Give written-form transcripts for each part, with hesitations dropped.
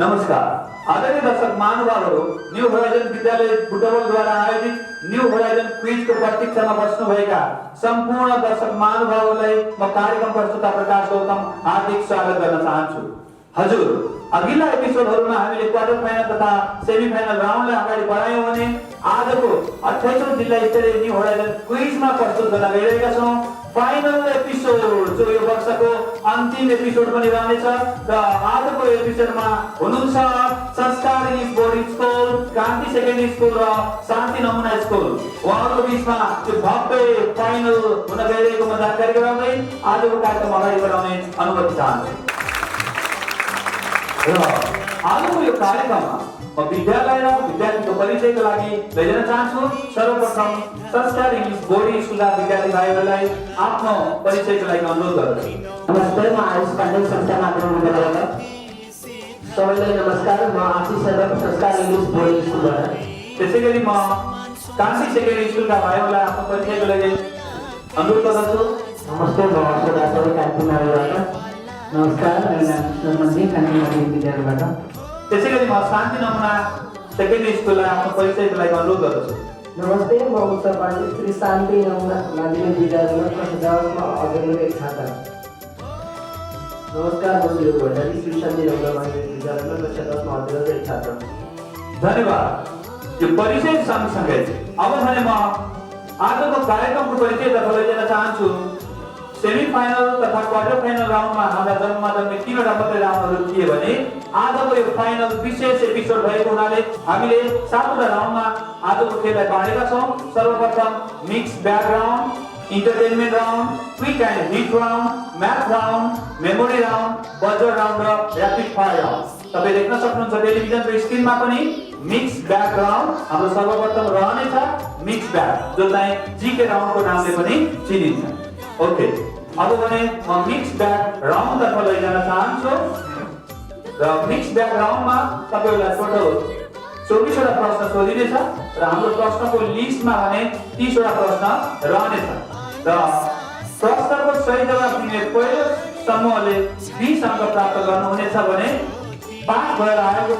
नमस्कार आदरणीय दर्शक महानुभावहरू, न्यू होराइजन विद्यालय बुटवलद्वारा आयोजित न्यू होराइजन क्विजको प्रतीक्षामा बस्नुभएका सम्पूर्ण दर्शक महानुभावहरूलाई म कार्यक्रम प्रस्तुता प्रकाश गौतम हार्दिक स्वागत गर्न चाहन्छु। हजुर, अघिल्ला एपिसोडहरुमा हामीले क्वार्टर फाइनल तथा सेमी फाइनल राउन्डलाई अगाडि बढायौं भने आजको 28औं जिल्ला स्तरीय न्यू होराइजन क्विजमा प्रस्तुत गर्न गइरहेका छौं। फाइनल एपिसोड जो यो वर्षको अन्तिम एपिसोड पनि रहनेछ र आजको एपिसोडमा हुनुहुन्छ संस्कार इंग्लिश बोर्डिङ स्कुल, क्रान्ति सेकेन्डरी स्कुल र शान्ति नमुना स्कुल। उहाँहरूको बीचमा त्यो भव्य फाइनल हुन गइरहेकोमा जानकारी गराउँदै आजको कार्यक्रम अगाडि बढाउने अनुमति चाहन्छु। र आजको यो कार्यक्रममा म विद्यालय र विद्यार्थीको परिचयको लागि लैजान चाहन्छु। सर्वप्रथम संस्कार इंग्लिश बोर्डिङ स्कुलका विद्यार्थी भाइहरूलाई आफ्नो परिचयको लागि अनुरोध गर्दछु। नमस्ते, म आयुष पाण्डे, संस्कार माध्यमिक विद्यालयबाट। सबैलाई नमस्कार, म आशिष यादव, संस्कार इंग्लिश बोर्डिङ स्कुलबाट। त्यसैगरी म क्रान्ति सेकेन्डरी स्कुलका भाइहरूलाई आफ्नो परिचयको लागि अनुरोध गर्दछु। नमस्ते, म अशोक आचार्य, कान्ति नगरबाट। नमस्कार, मेरो नाम कृष्ण मन्दिर, कान्ति माध्यमिक विद्यालयबाट। त्यसैगरी म शान्ति नमुना सेकेन्डरी स्कुललाई आफ्नो परिचयको लागि अनुरोध गर्दछु। नमस्ते, म उत्तर पाण्डे, श्री शान्ति नमुना माध्यमिक विद्यालयबाट कक्षा अध्ययनको एक छात्र। नमस्कार, म सुयोग भण्डारी, श्री शान्ति नमुना माध्यमिक विद्यालयमा कक्षा 10मा अध्ययनको एक छात्र। धन्यवाद। यो परिचय सँगसँगै अब भने म आजको कार्यक्रमको परिचयतर्फ लैजान चाहन्छु। सेमी फाइनल तथा क्वार्टर फाइनल राउन्डमा हाम्रा जम्मा 3वटा मात्रै राउन्डहरू थिए भने आजको यो फाइनल विशेष एपिसोड भएको हुनाले हामीले 7वटा राउन्डमा आजको खेललाई बाँडेका छौं। सर्वप्रथम mix background, entertainment round, quick and hit round, math round, memory round, buzzer round र र्यापिड फायर राउन्ड। तपाईं देख्न सक्नुहुन्छ टेलिभिजनको स्क्रिनमा पनि मिक्स ब्याकग्राउन्ड हाम्रो सर्वप्रथम रहनेछ। मिक्स ब्याक जो चाहिँ जीके राउन्डको नामले पनि चिनिन्छ। ओके, अब भने म मिक्स ब्याक राउन्ड तर्फ लैजान चाहन्छु र मिक्स ब्याक राउन्डमा तपाईहरुलाई टोटल 24वटा प्रश्न सोधिनेछ र हाम्रो प्रश्नको लिस्टमा भने 30वटा प्रश्न रहनेछ र प्रश्नको सही जवाफ दिने पहिलो समूहले 20 अंक प्राप्त गर्नुहुनेछ भने 5 भएर आएको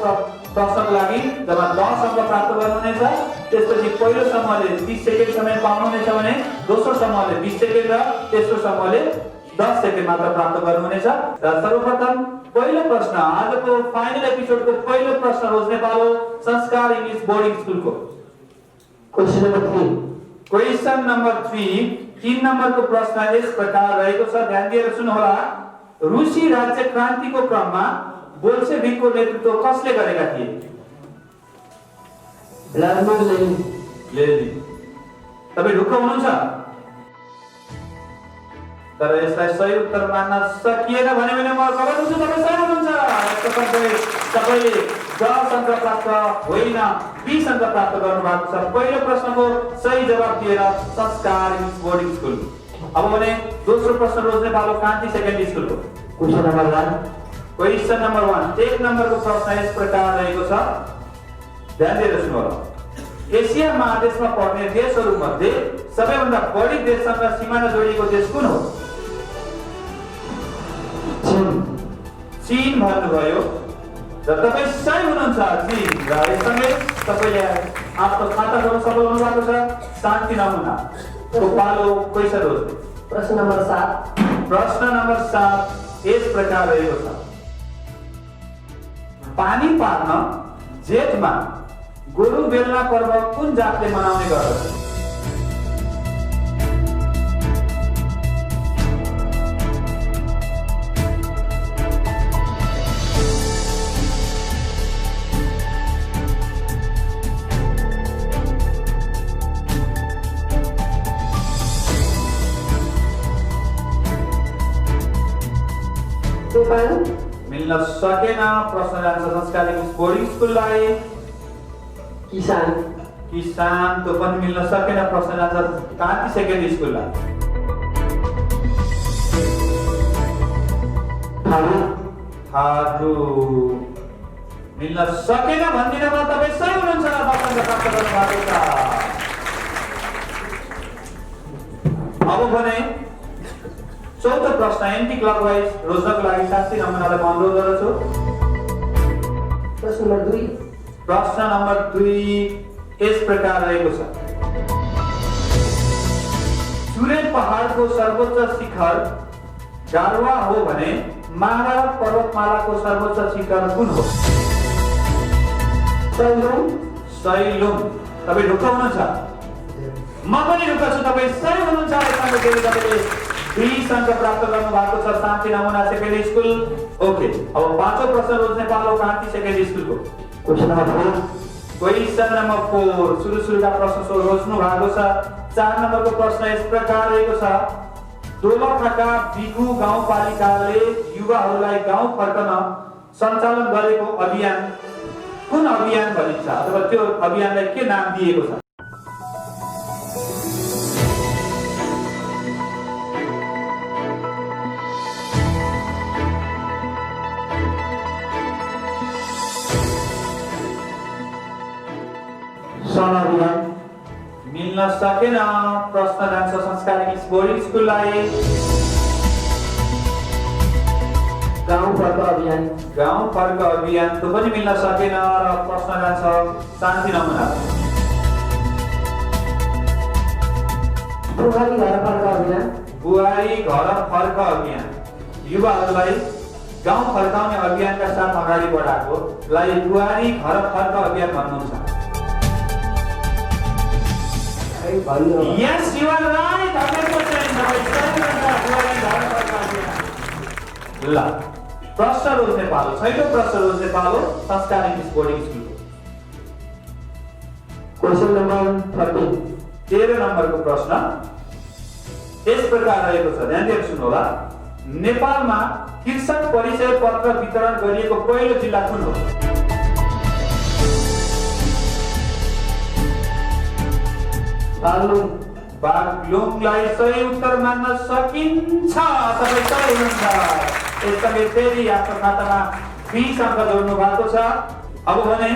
प्रश्नको लागि जब 10 अंक प्राप्त गर्नुहुनेछ। त्यसपछि पहिलो समूहले 30 सेकेन्ड समय पाउनुहुनेछ भने दोस्रो समूहले 20 सेकेन्ड र तेस्रो समूहले 10 सेकेन्ड मात्र प्राप्त गर्नुहुनेछ। र सर्वप्रथम पहिलो प्रश्न, आजको फाइनल एपिसोडको पहिलो प्रश्न रोज्ने पालो संस्कार इंग्लिश बोर्डिङ स्कुलको। क्वेशन नम्बर 3 नम्बरको प्रश्न यस प्रकार रहेको छ, ध्यान दिएर सुन्नुहोला। रुसी राज्य क्रान्तिको क्रममा बोल्सेभिकको नेतृत्व कसले गरेका थिए? Vladimir Lenin. तपाई ढुक्क हुनुहुन्छ? तर यसलाई सही उत्तर मान्न सकिएन भने म खबर दिन्छु तपाई सही हुनुहुन्छ। तपाईले 10 अंक प्राप्त होइन 20 अंक प्राप्त गर्नुभएको छ। पहिलो प्रश्नको सही जवाफ दिएर संस्कार इंग्लिश बोर्डिङ स्कुल। अब भने दोस्रो प्रश्न रोज्ने पालो क्रान्ति सेकेन्डरी स्कुलको। क्वेशन नम्बर 1 एक नम्बरको प्रश्न यस प्रकार रहेको छ, ध्यान दिएर सुन्नुहोला। एसिया महादेशमा पर्ने देशहरू मध्ये सबैभन्दा बढी देशसँग सीमाना जोडिएको देश कुन हो? चीन भन्नुभयो र तपाई सही हुनुहुन्छ, चीन। र यससँगै तपाईले आफ्नो खाता गर्न सफल हुनुभएको छ। शान्ति नमुना को पालो क्वेशन रोज्ने। प्रश्न नम्बर 7 यस प्रकार रहेको छ। पानी पार्न जेठमा गोरु बेल्ना पर्व कुन जातले मनाउने गर्दछ? मिल्न सकेन। प्रश्न जान्छ संस्कार इंग्लिश बोर्डिङ स्कुललाई। किसान तो पनि मिल्न सकेन। प्रश्न जान्छ क्रान्ति सेकेन्डरी स्कुललाई। थारू मिल्न सकेन भन्दिनमा तपाई सही हुनुहुन्छ। 10 अंक प्राप्त गर्नुभएको छ। अब भने चौथो प्रश्न एन्टी क्लकवाइज रोज्नको लागि शान्ति नमुनालाई अनुरोध गर्दछु। प्रश्न नम्बर 2। प्रश्न नम्बर 2 यस प्रकार रहेको छ। चुरे पहाडको सर्वोच्च शिखर गारवा हो भने माला पर्वतमालाको सर्वोच्च शिखर कुन हो? सैलुङ। सैलुङ। तपाईँ ढुक्क हुनुहुन्छ? म पनि ढुक्क छु, तपाईँ सही हुनुहुन्छ। यसमा फेरि तपाईँले 20 अङ्क प्राप्त गर्नु भएको छ। शान्ति नमुना सेकेन्डरी स्कुल। ओके, अब पाँचौं प्रश्न रोज्ने पालो कान्ति सेकेन्डरी स्कुलको। Question number 4। क्वेशन नम्बर 4 सुरुका प्रश्न रोज्नु भएको छ। 4 नम्बरको प्रश्न यस प्रकार रहेको छ। दोलखाका बिगु गाउँपालिकाले युवाहरूलाई गाउँ फर्कन सञ्चालन गरेको अभियान कुन अभियान भनिन्छ अथवा त्यो अभियानलाई के नाम दिएको छ? सन अभियान। मिल्न सकेन। प्रश्न जान्छ संस्कारी बोर्डिङ स्कुललाई। गाउँ फर्क अभियान। गाउँ फर्क अभियान त्यो पनि मिल्न सकेन र प्रश्न जान्छ शान्ति नमुना। बुहारी घर फर्क अभियान। बुहारी घर फर्क अभियान युवाहरूलाई गाउँ फर्काउने अभियानका साथ अगाडि बढाएकोलाई बुहारी घर फर्क अभियान भन्नुहुन्छ। Yes, you are right. 100%. ल प्रश्न रोज्ने पालो। छैटौं प्रश्न रोज्ने पालो संस्कार इङ्ग्लिस बोर्डिङ स्कुलको। Question number 13। 13 नम्बरको प्रश्न यस प्रकार रहेको छ। ध्यान दिएर सुन्नु होला। नेपालमा कृषक परिचय पत्र वितरण गरिएको पहिलो जिल्ला कुन हो? बागलुङ। बागलुङलाई सही उत्तर मान्न सकिन्छ। तपाईँ सही हुनुहुन्छ। यससँगै फेरि आफ्नो खातामा 20 अङ्क जोड्नु भएको छ। अब भने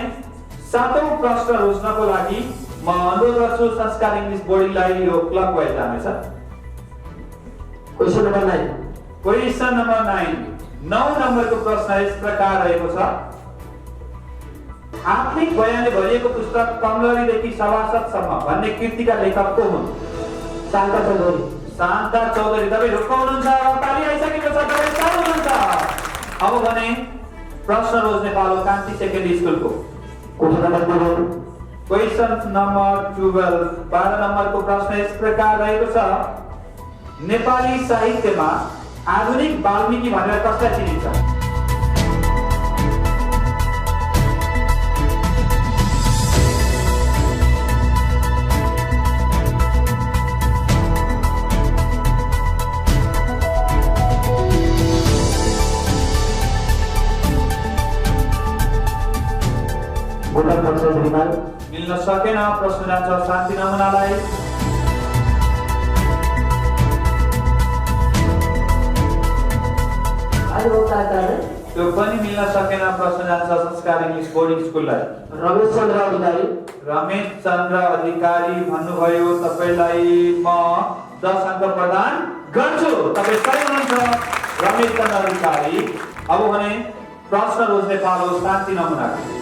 7औं प्रश्न रोज्नको लागि म अनुरोध गर्छु संस्कार इङ्ग्लिस बोर्डिङलाई यो क्लकवाइज जानेछ। Question number 9। क्वेशन नम्बर 9 9 नम्बरको प्रश्न यस प्रकार रहेको छ। आत्मिक बयानले भरिएको पुस्तक कमलरीदेखि सभासदसम्म भन्ने कृतिका लेखक को हुन्? शान्ता चौधरी। शान्ता चौधरी। तपाईँ ढुक्क हुनुहुन्छ? ताली आइसकेको छ। तपाईँ सही हुनुहुन्छ। अब भने प्रश्न रोज्ने पालो कान्ति सेकेन्डरी स्कुलको। Question number 12। क्वेशन नम्बर 12 12 नम्बरको प्रश्न यस प्रकार रहेको छ। नेपाली साहित्यमा आधुनिक वाल्मीकि भनेर कसलाई चिनिन्छ? मिल्न सकेन। प्रश्न जान्छ शान्ति नमुनालाई। त्यो पनि मिल्न सकेन। प्रश्न जान्छ संस्कार इङ्ग्लिस बोर्डिङ स्कुललाई। रमेश चन्द्र अधिकारी। रमेश चन्द्र अधिकारी भन्नुभयो। तपाईलाई म 10 अङ्क प्रदान गर्छु। तपाईँ सही हुनुहुन्छ रमेश चन्द्र अधिकारी। अब भने प्रश्न रोज्ने पालो शान्ति नमुनाको।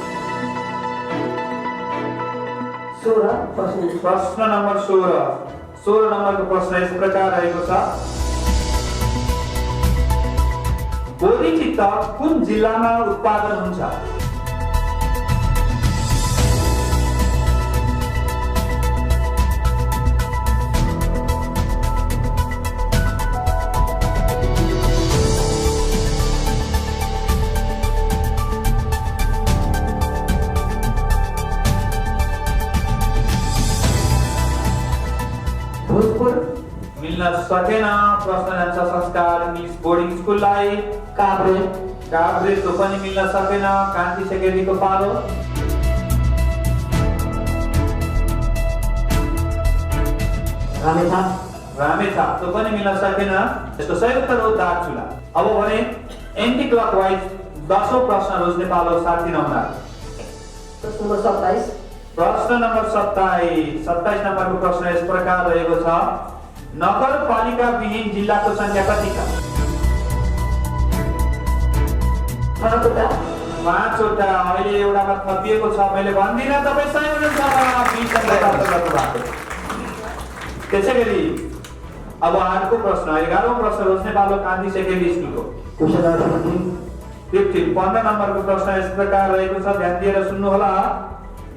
16 प्रश्न नम्बर 16 नम्बरको प्रश्न यस प्रकार रहेको छ। बोधिचित्त कुन जिल्लामा उत्पादन हुन्छ? मिल्न सकेन। प्रश्न जान्छ संस्कार इङ्ग्लिस बोर्डिङ स्कुललाई। काभ्रे। काभ्रे त्यो पनि मिल्न सकेन। कान्ति सेकेन्डरीको पालो। रामेछाप त्यो पनि मिल्न सकेन। यसको सही उत्तर हो दार्चुला। अब भने एन्टी क्लकवाइज 10औं प्रश्न रोज्ने पालो शान्ति नमुना। प्रश्न नम्बर 27। प्रश्न नम्बर 27 नम्बरको प्रश्न यस प्रकार रहेको छ। नगरपालिका विहीन जिल्लाको संख्या कति छ? 5वटा अहिले एउटामा थपिएको छ मैले भन्दिनँ तपाईँ सही हुनुहुन्छ 20 अङ्क प्राप्त गर्नुभएको त्यसैगरी अब अर्को प्रश्न 11औं प्रश्न रोज्नेपालो कान्ति सेकेन्डरी स्कुलको क्वेशन नम्बर 15 नम्बरको प्रश्न यस प्रकार रहेको छ ध्यान दिएर सुन्नु होला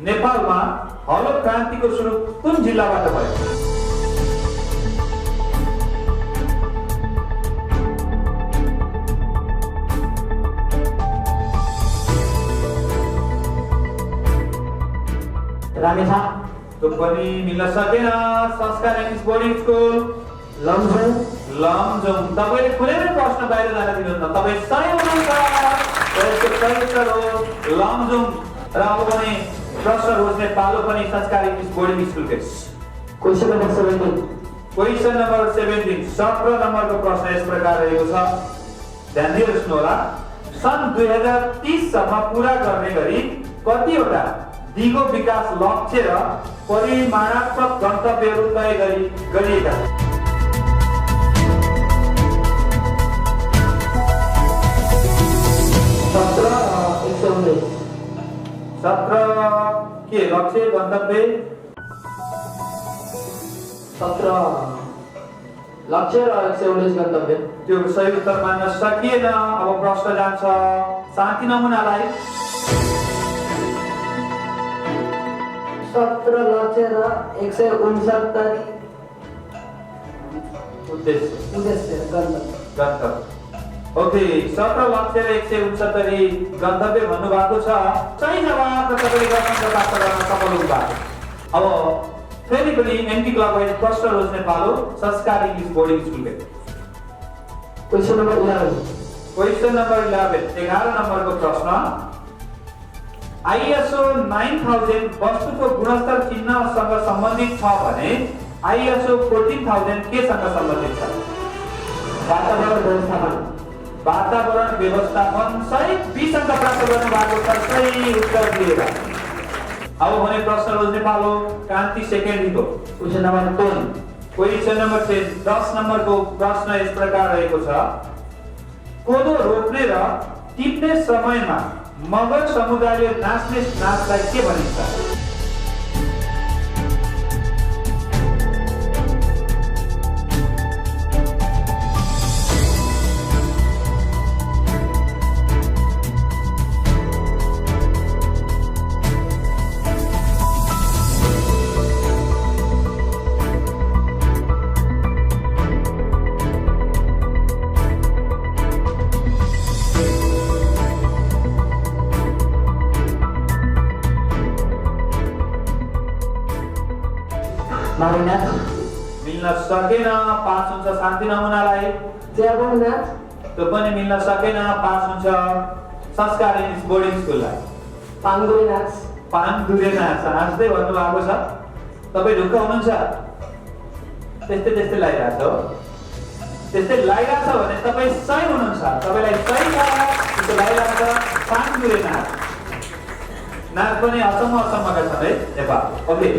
नेपालमा हलो क्रान्तिको सुरु कुन जिल्लाबाट भयो रामेछाप तो पनि मिल्न सकेन संस्कार इङ्ग्लिस बोर्डिङ स्कुल लमजुङ तपाईले कुनै पनि प्रश्न बाहिर जान दिनुहुन्न तपाईँ सही हुनुहुन्छ यसको सही उत्तर हो लमजुङ र अब भने प्रश्न रोज्ने पालो पनि संस्कार इङ्ग्लिस बोर्डिङ स्कुलकै क्वेशन नम्बर 17 क्वेशन नम्बर 17 17 नम्बरको प्रश्न यस प्रकार रहेको छ ध्यान दिएर सुन्नुहोला सन् 2030 सम्म पूरा गर्ने गरी कतिवटा दिगो विकास लक्ष्य र परिमाणात्मक गन्तव्यहरू तय गरिएका छन् 17 के लक्ष्य गन्तव्य 17 लक्ष्य र 119 गन्तव्य त्यो सही उत्तर मान्न सकिएन अब प्रश्न जान्छ शान्ति नमुनालाई 17 लक्ष्य र 169 उद्देश्य गन्तव्य ओके 17 लक्ष्य र 169 गन्तव्य भन्नुभएको छ सही जवाफ र तपाईले 10 अङ्क प्राप्त गर्न सफल हुनुभएको अब फेरि पनि एन्टी क्लकवाइज प्रश्न रोज्ने पालो संस्कार इङ्ग्लिस बोर्डिङ स्कुलकै क्वेशन नम्बर 11 क्वेशन नम्बर 11 नम्बरको प्रश्न ISO 9000 वस्तुको गुणस्तर चिन्हसँग सम्बन्धित छ भने ISO 14000 केसँग सम्बन्धित छ वातावरण व्यवस्थापन सहित 20 अङ्क प्राप्त गर्नुभएको छ सही उत्तर दिएर अब भने प्रश्न रोज्ने पालो कान्ति सेकेन्डरीको क्वेशन नम्बर 10 क्वेशन नम्बर 10 10 नम्बरको प्रश्न यस प्रकार रहेको छ कोदो रोप्ने र टिप्ने समयमा मगर समुदायले नाच्ने नाचलाई के भनिन्छ मिल्न सकेन 5 हुन्छ शान्ति नमुनालाई च्याबुङ नाच त्यो पनि मिल्न सकेन 5 हुन्छ संस्कार इङ्ग्लिस बोर्डिङ स्कुललाई पाङदुरे नाच हाँस्दै भन्नुभएको छ तपाईँ ढुक्क हुनुहुन्छ त्यस्तै लागिरहेको छ त्यस्तै लागिरहेको छ भने तपाईँ सही हुनुहुन्छ तपाईँलाई सही छ त्यस्तो लागिरहेको छ पाङदुरे नाच पनि अचम्मका छन् है नेपाल ओके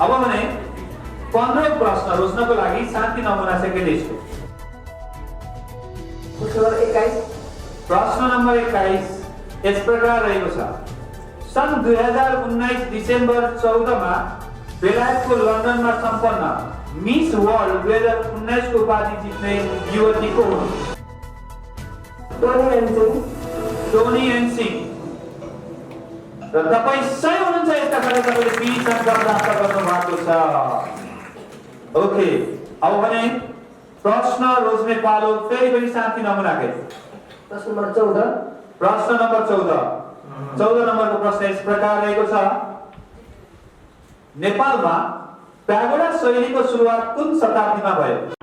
अब भने 15 प्रश्न रोज्नको लागि शान्ति नमुना सेकेन्डरी स्कुल प्रश्न नम्बर 21 यस प्रकार रहेको छ सन् 2019 डिसेम्बर 14 मा बेलायतको लन्डनमा सम्पन्न मिस वर्ल्ड 2019 को उपाधि जित्ने युवती को हुन् टोनी एन सिंह र तपाईँ सही हुनुहुन्छ यसका कारण तपाईँले 20 अङ्क प्राप्त गर्नुभएको छ ओके अब भने प्रश्न रोज्ने पालो फेरि पनि शान्ति नमुनाकै प्रश्न नम्बर 14 प्रश्न नम्बर 14 नम्बरको प्रश्न यस प्रकार रहेको छ नेपालमा प्यागोडा शैलीको सुरुवात कुन शताब्दीमा भयो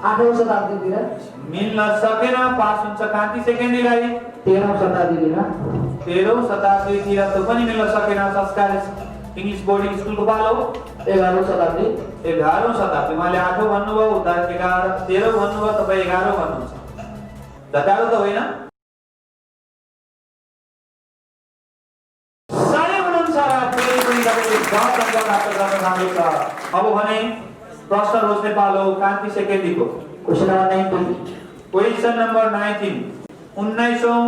आठौं शताब्दीतिर मिल्न सकेन पास हुन्छ कान्ति सेकेन्डरीलाई 13औं शताब्दीतिर 13औं शताब्दीतिर त पनि मिल्न सकेन संस्कार इङ्ग्लिस बोर्डिङ स्कुलको पालो 11औं शताब्दी 11औं शताब्दी मैले 8औं भन्नुभयो उता 11 13औं भन्नुभयो तपाई 11औं भन्नुहुन्छ जतारो त होइन सही हुनुहुन्छ तपाईँले 10 अङ्क प्राप्त गर्न भएको छ। अब भने प्रश्न रोज्ने पालो कान्ति सेकेन्डीको। क्वेशन नंबर 19 क्वेशन नम्बर 19 19औं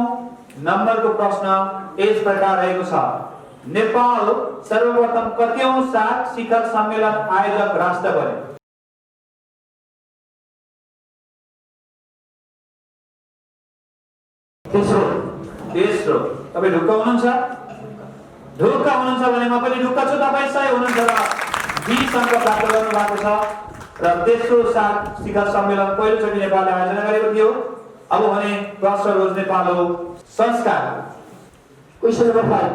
नम्बरको प्रश्न यस प्रकार रहेको छ। नेपाल सर्वप्रथम कतिऔं सात शिखर सम्मेलन आयोजक राष्ट्र बन्यो? तेस्रो। तपाई ढुक्क हुनुहुन्छ? ढुक्क हुनुहुन्छ भने म पनि ढुक्क छु। तपाई सही हुनुहुन्छ र 20 अङ्क प्राप्त गर्नु भएको छ र तेस्रो सात शिखर सम्मेलन पहिलोचोटि नेपालले आयोजना गरेको थियो। अब भने प्रश्न रोज्ने पालो संस्कार। क्वेशन नंबर 5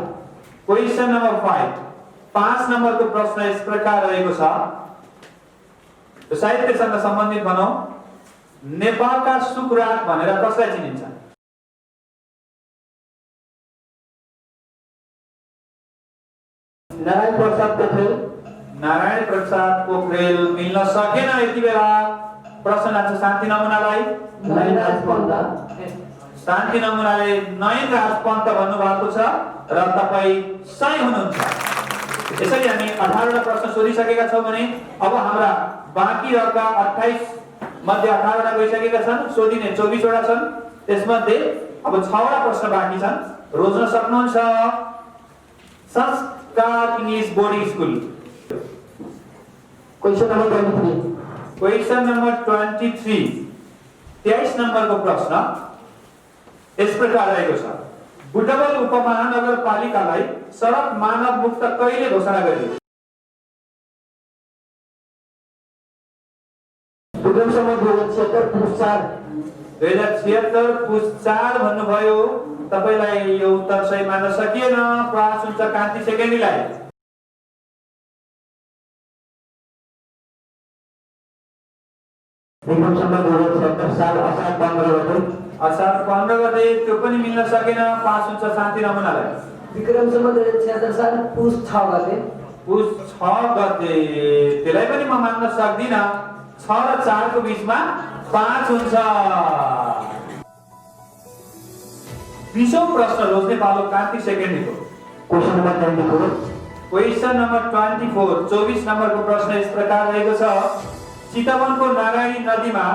क्वेशन नम्बर 5 5 नम्बरको प्रश्न यस प्रकार रहेको छ। साहित्यसँग सम्बन्धित भनौं, नेपालका सुकरात भनेर कसलाई चिनिन्छ? नारायण प्रसाद पोखरेल। नारायण प्रसाद पोखरेल मिल्न सकेन। यति बेला प्रश्न जान्छ शान्ति नमुनालाई। नयनराज पन्त। शान्ति नमुनाले नयनराज पन्त भन्नुभएको छ र तपाई सही हुनुहुन्छ। यसरी हामी 18 वटा प्रश्न सोधिसकेका छौं भने अब हाम्रा बाँकी रहेका 28 मध्ये 18 वटा गइसकेका छन्। सोधिने 24 वटा छन्। त्यसमध्ये अब 6 वटा प्रश्न बाँकी छन्। रोज्न सक्नुहुन्छ। संस्कार English boarding school. Question number 23 question number 23 23 नम्बरको प्रश्न यस प्रकार रहेको छ। बुटवल उपमहानगरपालिकालाई सडक मानव मुक्त कहिले घोषणा गरियो? विक्रम सम्वत 2076 पुस 4 2076 पुस 4 भन्नुभयो। तपाईलाई यो उत्तर सही मान्न सकिएन। प्रयास हुन्छ कान्ति सेकेन्डीलाई। विक्रम सम्वत 2076 साल असार 15 गते। असार 15 गते त्यो पनि मिल्न सकेन। पास हुन्छ शान्ति नमुनालाई। विक्रम सम्वत 2076 साल पुस 6 गते। पुस 6 गते त्यसलाई पनि म मान्न सक्दिन। 6 र 4 को बीचमा 5 हुन्छ। 20औं प्रश्न रोज्ने पालो कान्ति सेकेन्डीको। क्वेशन नंबर 24 क्वेशन नम्बर 24 24 नम्बरको प्रश्न यस प्रकार रहेको छ। चितवनको नारायणी नदीमा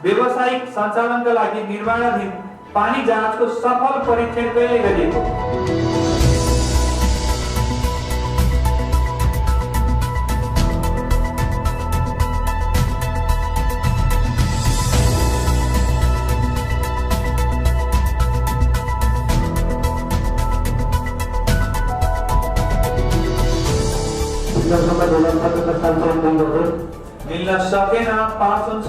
व्यावसायिक सञ्चालनका लागि निर्माणाधीन पानी जहाजको सफल परीक्षण कहिले गरिएको? विक्रम सम्वत 2077 साल 2 गते। मिल्न सकेन। पास हुन्छ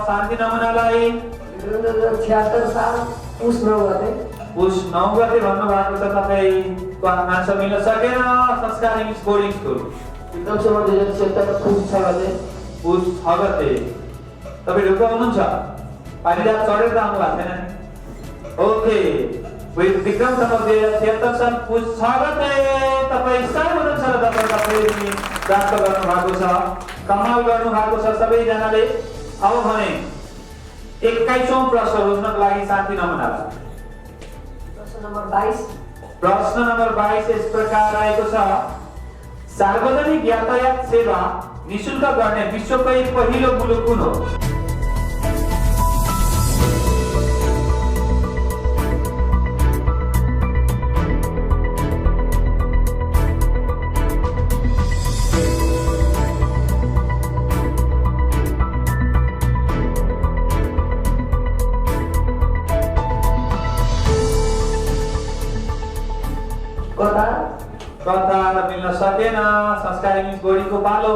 शान्ति नमुनालाई। विक्रम 2076 साल पुस 9 गते। पुस 9 गते भन्नुभएको छ। तपाईको आन्सर मिल्न सकेन। संस्कार English boarding school. Vikram Samvat 2076 पुस 6 गते। पुस 6 गते। तपाई ढुक्क हुनुहुन्छ? पानीदार चढेर त आउनु भएको छैन। ओके। विक्रम सम्वत 2076 साल पुस 6 गते तपाई सही हुनुहुन्छ र तपाईले प्राप्त गर्नु भएको छ। कमाल गर्नु भएको छ सबैजनाले। अब भने 21औं प्रश्न रोज्नको लागि शान्ति नमुनालाई। प्रश्न नंबर 22 प्रश्न नम्बर 22 यस प्रकार रहेको छ। सार्वजनिक यातायात सेवा निशुल्क गर्ने विश्वकै पहिलो मुलुक कुन हो? कतार मिल्न सकेन। संस्कार इंग्लिश बोर्डिङको पालो।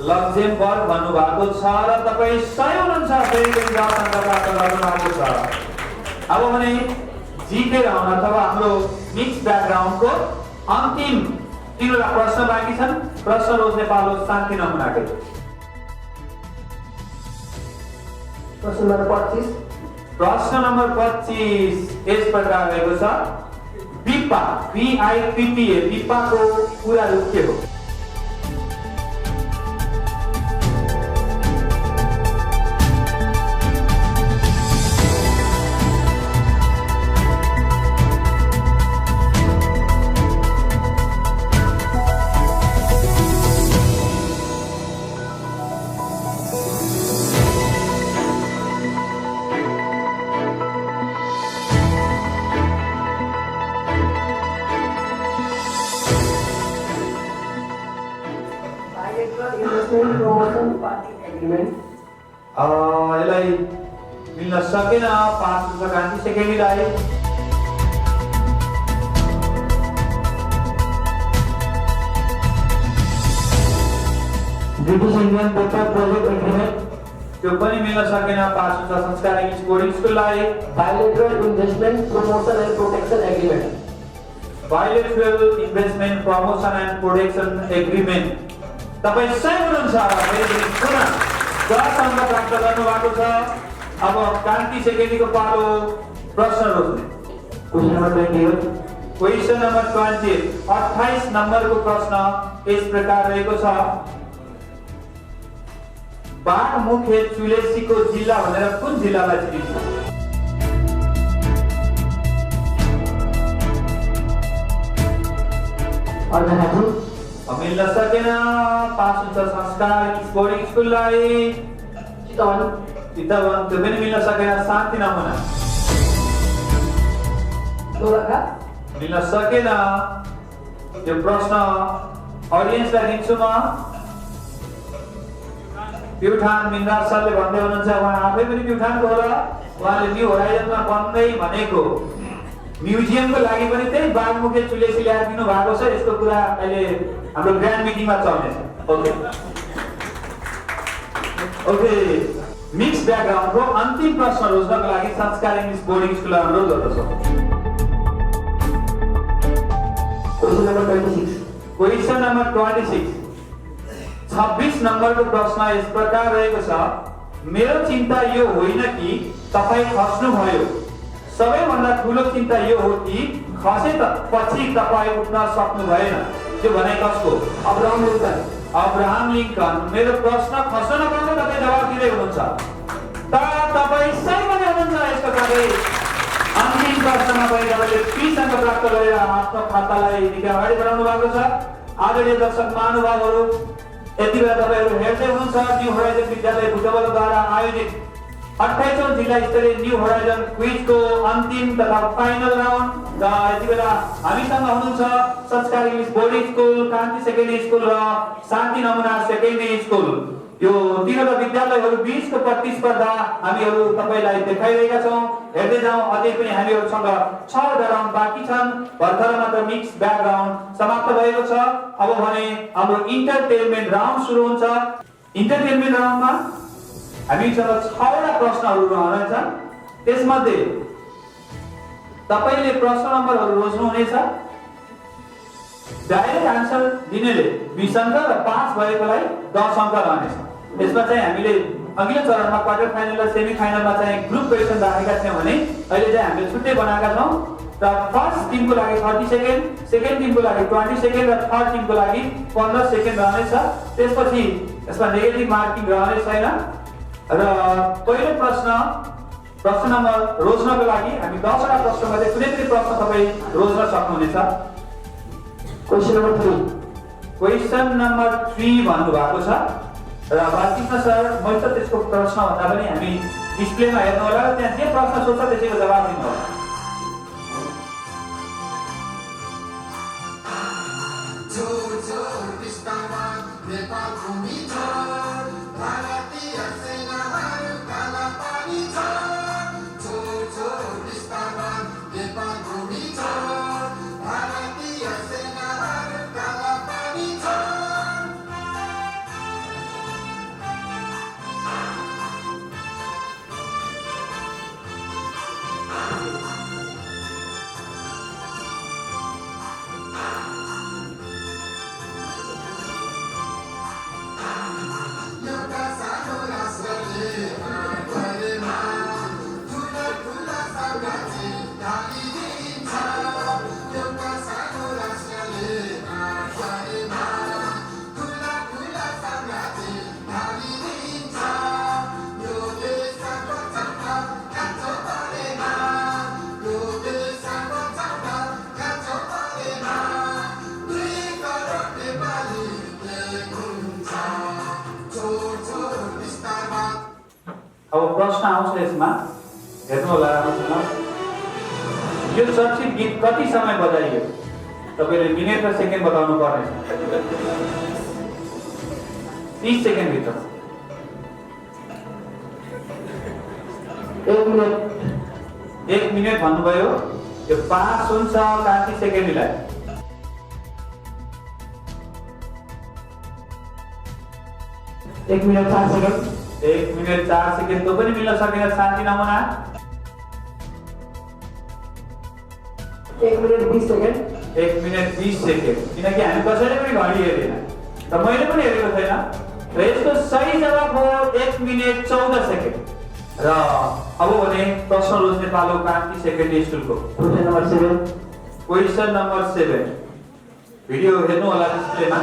लक्जमबर्ग भन्नुभएको छ र तपाई सही हुनुहुन्छ। फेरि पनि 10 अङ्क प्राप्त गर्नु भएको छ। अब भने जीके राउन्ड अथवा हाम्रो मिक्स ब्याकग्राउन्डको अन्तिम 3 वटा प्रश्न बाँकी छन्। प्रश्न रोज्ने पालो शान्ति नमुनाकै। प्रश्न नंबर 25 प्रश्न नम्बर 25 यस प्रकार रहेको छ। विपा VIPPA विपाको पूरा रूप के हो? promotion party agreement. यसलाई मिल्न सकेन, पास हुन्छ कान्ति सेकेन्डीलाई। British Indian paper project agreement. त्यो पनि मिल्न सकेन, पास हुन्छ संस्कार इङ्ग्लिस बोर्डिङ स्कुललाई। Bilateral investment promotion and protection agreement. Bilateral investment promotion and protection agreement। तपाईँ सही हुनुहुन्छ। पुनः 10 अङ्क प्राप्त गर्नुभएको छ। अब कान्ति सेकेन्डीको पालो प्रश्न रोज्ने। Question number 28. क्वेशन नम्बर 20 28 नम्बरको प्रश्न यस प्रकार रहेको छ। बागमुखे चुलेसीको जिल्ला भनेर कुन जिल्लालाई चिनिन्छ? मिल्न सकेन, पास हुन्छ संस्कार इङ्ग्लिस बोर्डिङ स्कुललाई। चितवन त्यो पनि मिल्न सकेन, शान्ति नमुना मिल्न सकेन। यो प्रश्न अडियन्सलाई दिन्छु म। प्युठान मिन्द्राज सरले भन्दै हुनुहुन्छ, उहाँ आफै पनि प्युठानको हो र उहाँले न्यू होराइजनमा बन्दै भनेको म्युजियमको लागि पनि त्यही बागमुखे चुलेसी ल्याएर दिनु भएको छ। यसको कुरा अहिले हाम्रो ग्रान्ड मिटिङमा चल्नेछ। ओके मिक्स ब्याकग्राउन्डको अन्तिम प्रश्न रोज्नको लागि संस्कार इङ्ग्लिस बोर्डिङ स्कुललाई अनुरोध गर्दछौँ। क्वेशन नम्बर 26 26 नम्बरको प्रश्न यस प्रकार रहेको छ। मेरो चिन्ता यो होइन कि तपाईँ खस्नुभयो, सबैभन्दा ठुलो चिन्ता यो हो कि खसे पछि तपाईँ उठ्न सक्नु भएन। त्यो भने कसको? Abraham Lincoln. Abraham Lincoln. मेरो प्रश्न खस्न नपाउँदा तपाईँ जवाब दिँदै हुनुहुन्छ, तर तपाईँ सही पनि हुनुहुन्छ। यसको साथै अन्तिम प्रश्नमा पनि तपाईँले 30 अङ्क प्राप्त गरेर आफ्नो खातालाई निकै अगाडि बढाउनु भएको छ। आदरणीय दर्शक महानुभावहरू, यति बेला तपाईँहरू हेर्दै हुनुहुन्छ न्यू होराइजन विद्यालय भुटवलद्वारा आयोजित 28औं जिल्ला स्तरीय न्यू होराइजन क्विजको अन्तिम तथा फाइनल राउन्ड। र यति बेला हामीसँग हुनुहुन्छ संस्कार इङ्ग्लिस बोर्डिङ स्कुल, कान्ति सेकेन्डरी स्कुल र शान्ति नमुना सेकेन्डरी स्कुल। यो तीनवटा विद्यालयहरू बीचको प्रतिस्पर्धा हामीहरू तपाईँलाई देखाइरहेका छौँ। हेर्दै जाउँ, अझै पनि हामीहरूसँग 6 राउन्ड बाँकी छन्। भर्खर मात्र मिक्स ब्याकग्राउन्ड समाप्त भएको छ। अब भने हाम्रो इन्टरटेनमेन्ट राउन्ड सुरु हुन्छ। इन्टरटेनमेन्ट राउन्डमा हामीसँग 6वटा प्रश्नहरू रहनेछन्। त्यसमध्ये तपाईले प्रश्न नम्बरहरू रोज्नुहुनेछ। डाइरेक्ट आन्सर दिनेले 20 अङ्क र पास भएकोलाई 10 अङ्क रहनेछ। यसमा चाहिँ हामीले अघिल्लो चरणमा क्वार्टर फाइनल र सेमी फाइनलमा चाहिँ ग्रुप क्वेसन राखेका थियौँ भने अहिले चाहिँ हामीले छुट्टै बनाएका छौँ। र फर्स्ट टिमको लागि 30 सेकेन्ड, सेकेन्ड टिमको लागि 20 सेकेन्ड र थर्ड टिमको लागि 15 सेकेन्ड रहनेछ। त्यसपछि यसमा नेगेटिभ मार्किङ रहने छैन। र पहिलो प्रश्न नम्बर रोज्नको लागि हामी 10वटा प्रश्नमध्ये कुनै पनि प्रश्न तपाईँ रोज्न सक्नुहुनेछ। क्वेसन नम्बर 3 भन्नुभएको छ। र बालकृष्ण सर, मैले त त्यसको प्रश्न भन्दा पनि हामी डिस्प्लेमा हेर्नु होला र त्यहाँ जे प्रश्न सोध्छ त्यसैको जवाब दिनु होला। अब प्रश्न आउँछ यसमा, हेर्नु होला राम्रोसँग। यो चर्चित गीत कति समय बजाइयो? तपाईँले मिनेट र सेकेन्ड बताउनु पर्नेछ। 30 सेकेन्ड भित्र 1 मिनेट 1 मिनेट भन्नुभयो यो 5 हुन्छ कान्ति सेकेन्डलाई 1 मिनेट 4 सेकेन्ड 1 मिनेट 4 सेकेन्ड त्यो पनि मिल्न सकेन शान्ति नमुना 1 मिनेट 20 सेकेन्ड 1 मिनेट 20 सेकेन्ड किनकि हामी कसैले पनि घडी हेर्दैन र मैले पनि हेरेको छैन र यसको सही जवाब हो 1 मिनेट 14 सेकेन्ड र अब भने प्रश्न रोज्ने पालो कान्ति सेकेन्डरी स्कुलको क्वेसन नम्बर 7 भिडियो हेर्नु होला डिस्प्लेमा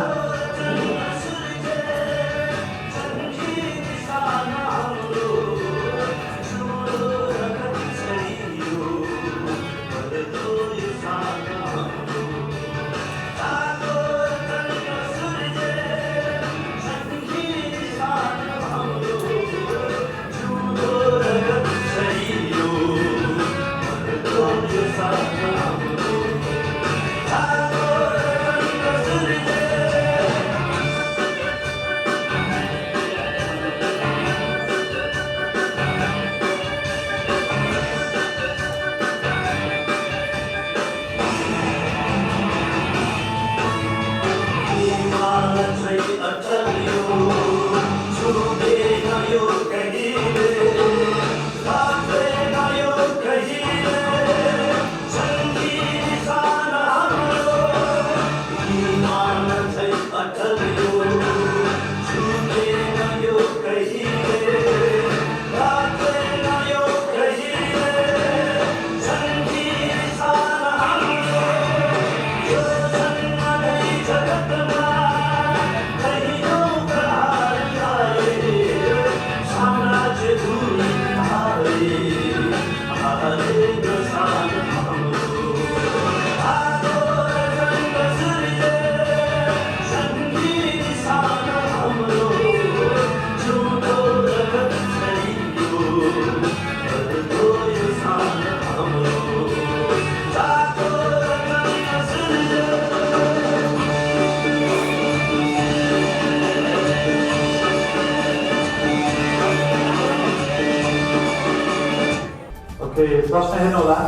प्रश्न हेर्नु होला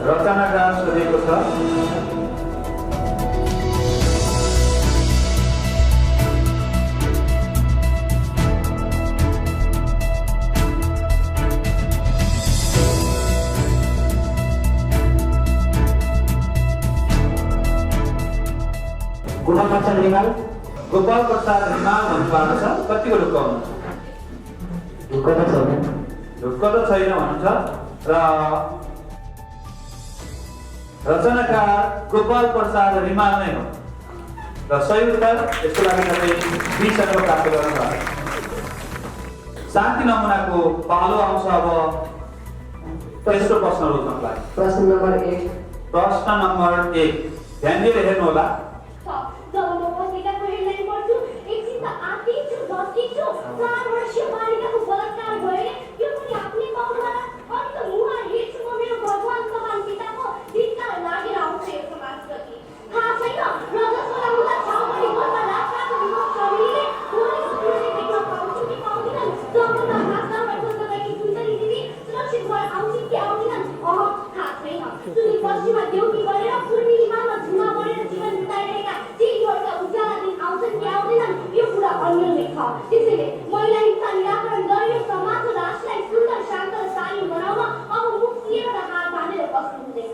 रचनाकार सोधेको छ गोपाल प्रसाद रिमाल भन्नुभएको छ कतिको ढुक्काउनु ढुक्क त छैन भन्नुहुन्छ र रचनाकार गोपाल प्रसाद रिमाल नै हो र सही उत्तर यसको लागि तपाईँ 20 अंक प्राप्त गर्नुभयो शान्ति नमुनाको पालो आउँछ अब तेस्रो प्रश्न रोज्नको लागि प्रश्न नम्बर 1 ध्यान दिएर हेर्नु होला त्यसैले महिला हिंसा निराकरण गरेर समाज र राष्ट्रलाई सुन्दर शान्त र शालीन बनाउन अब मुख सिएर र हात बाँधेर बस्नु हुँदैन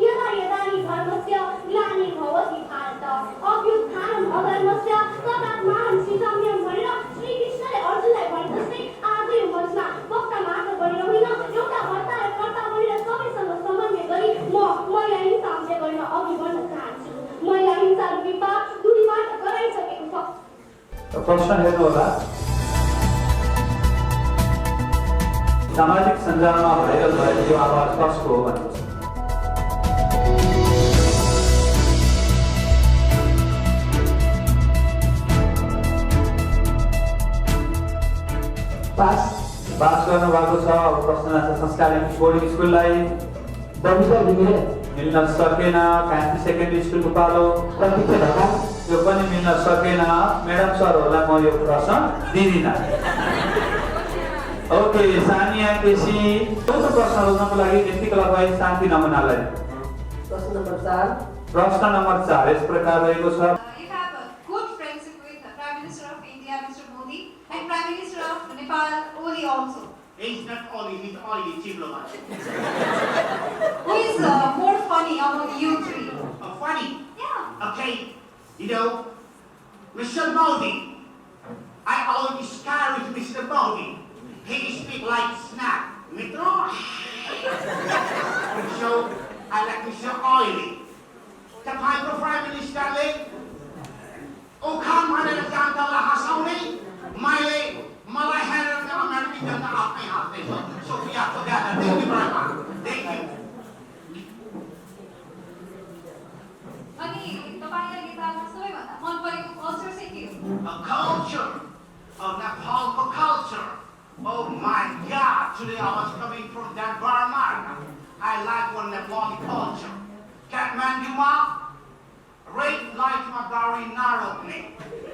यदा यदा हि धर्मस्य ग्लानि भवति भारत अभ्युत्थानम् अधर्मस्य तदात्मानं सृजाम्यहं भनेर श्री कृष्णले अर्जुनलाई भने जस्तै आजै मञ्चमा वक्ता मात्र गरेर होइन एउटा कर्ता र कर्ता बनेर सबैसँग समन्वय गरी म महिला हिंसा अन्त्य गर्न अघि बढ्न चाहन्छु महिला हिंसा रूपी पाप दूरीबाट गराइसकेको छ प्रश्न हेर्नु होला सामाजिक सञ्जालमा भाइरल भएको यो आवाज कसको हो भन्नु पास गर्नु भएको छ अब प्रश्न संस्कारी बोर्डिङ स्कुललाई बबिता घिमिरे मिल्न सकेन। कान्ति सेकेन्डरी स्कुलको पालो प्रतीक्षा ढकाल यो पनि मिल्न सकेन। म्याडम सरहरूलाई म यो प्रश्न दिदिनँ। ओके, सानिया केसी चौथो प्रश्न रोज्नको लागि व्यक्तिको लगभग शान्ति नमुनालाई। प्रश्न नम्बर 4 प्रश्न नम्बर 4 यस प्रकार रहेको छ। You have a good friendship with the Prime Minister of India, Mr. Modi, and Prime Minister of Nepal, Oli also. He's not only, he's only diplomat. Who is more funny among you three? Funny. Yeah. Okay, you know, Mr. Modi, I always scar with Mr. Modi. He speak like snap. Mitro. So, I like Mr. Oily. तपाईँको prime मिनिस्टरले उखान भनेर जनतालाई हँसाउने, मलाई हेरेर अमेरिकी जनता आफ्नै हाँस्दैछ। शुक्रिया खुदालाई। Thank you very much. Thank you. अनि तपाईलाई नेपालमा सबैभन्दा मन परेको कल्चर चाहिँ के हो? A culture of Nepal's culture. Oh my God! Today I was coming from Denmark. I like one Nepali culture. Kathmanduमा red light मा गाडी नरोक्ने,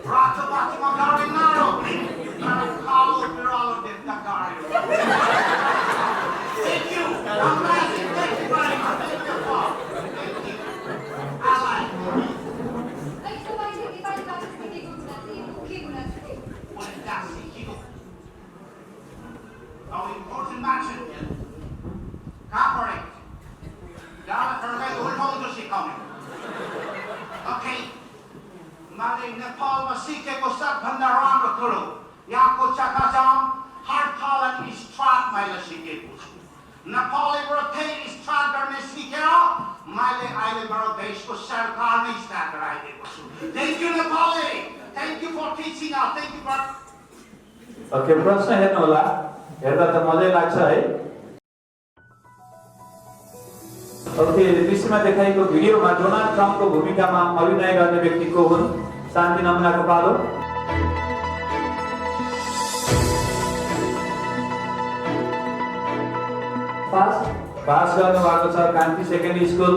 रातो बाटोमा गाडी नरोक्ने, तर कालो बिरालो देख्दा गाडी रोक्ने। Thank you. Amazing. Thank you very much. Thank you for. Thank you. I like. अनि तपाईले नेपाली भाषा सिकेको कुरा चाहिँ के कुरा चाहिँ? What is that? Sikiko. Our important mention here. Corporate. Okay. मैले नेपालमा सिकेको सबभन्दा राम्रो कुरो यहाँको चकाचौँ हडताल अनि स्ट्राइक मैले सिकेको छु। नेपालीबाट फेरि स्ट्राइक गर्ने सिकेर मैले अहिले मेरो देशको सरकार नै स्टार्ट गराइदिएको छु। Thank you Nepali. Thank you for teaching us. Thank you for. Okay, प्रश्न हेर्नु होला। हेर्दा त मजै लाग्छ है। ओके, दृश्यमा देखाइएको भिडियोमा डोनाल्ड ट्रम्पको भूमिकामा अभिनय गर्ने व्यक्ति को हुन्? शान्ति नमुनाको पालो। पास गर्नुभएको छ कान्ति सेकेन्डरी स्कुल।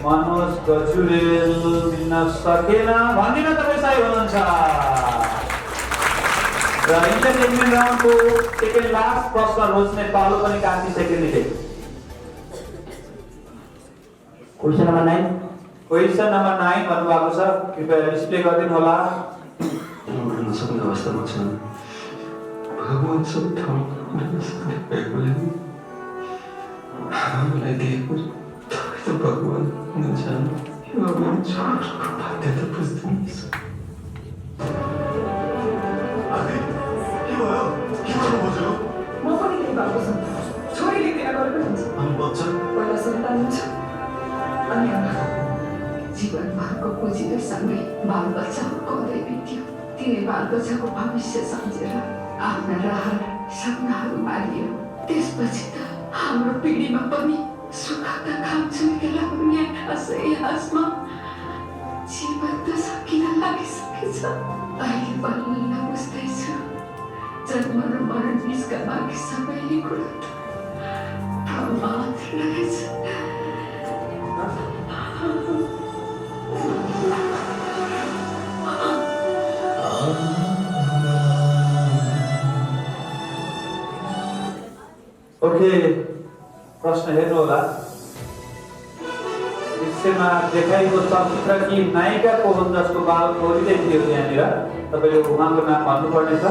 मनोज गजुरेल मिल्न सकेन। भन्दिन तपाईँ सही हुनुहुन्छ। र इन्टरटेनमेन्ट राउन्डको सेकेन्ड लास्ट प्रश्न रोज्ने पालो पनि कान्ति सेकेन्डरीले। क्वेसन नम्बर 9 भन्नुभएको छ। कृपया डिस्प्ले गरिदिनु होला। भन्न सक्ने अवस्थामा छ। भगवान् सब ठाउँमा हुन सक्ने भएकोले हामीलाई दिएको तपाईँ त भगवान् हुनुहुन्छ। यो मेरो छोराको बाध्यता बुझ्दिनुहोस्। म पनि केही भएको छ। छोरीले बिहा गरेको हुन्छ। अनि बच्चा पहिला सन्तान हुन्छ अनि आमा। जीवनभरको पुँजीसँगै बालबच्चा हुर्काउँदै बित्यो। तिनै बालबच्चाको भविष्य सम्झेर आफ्ना रहर सपनाहरू मारियो। त्यसपछि त हाम्रो पिँढीमा पनि सुखका खामछुम्केला हुने खासै आसमा जीवन त सकिन लागिसकेछ। अहिले बल्ल बुझ्दैछु जन्म र मरण बिचका बाँकी सबै कुरा त मात्र रहेछ। ओके, प्रश्न हेर्नु होला। दृश्यमा देखाइएको चलचित्रकी नायिका को हुन् जसको बाल खोलिँदै थियो त्यहाँनिर? तपाईँले उहाँको नाम भन्नुपर्नेछ।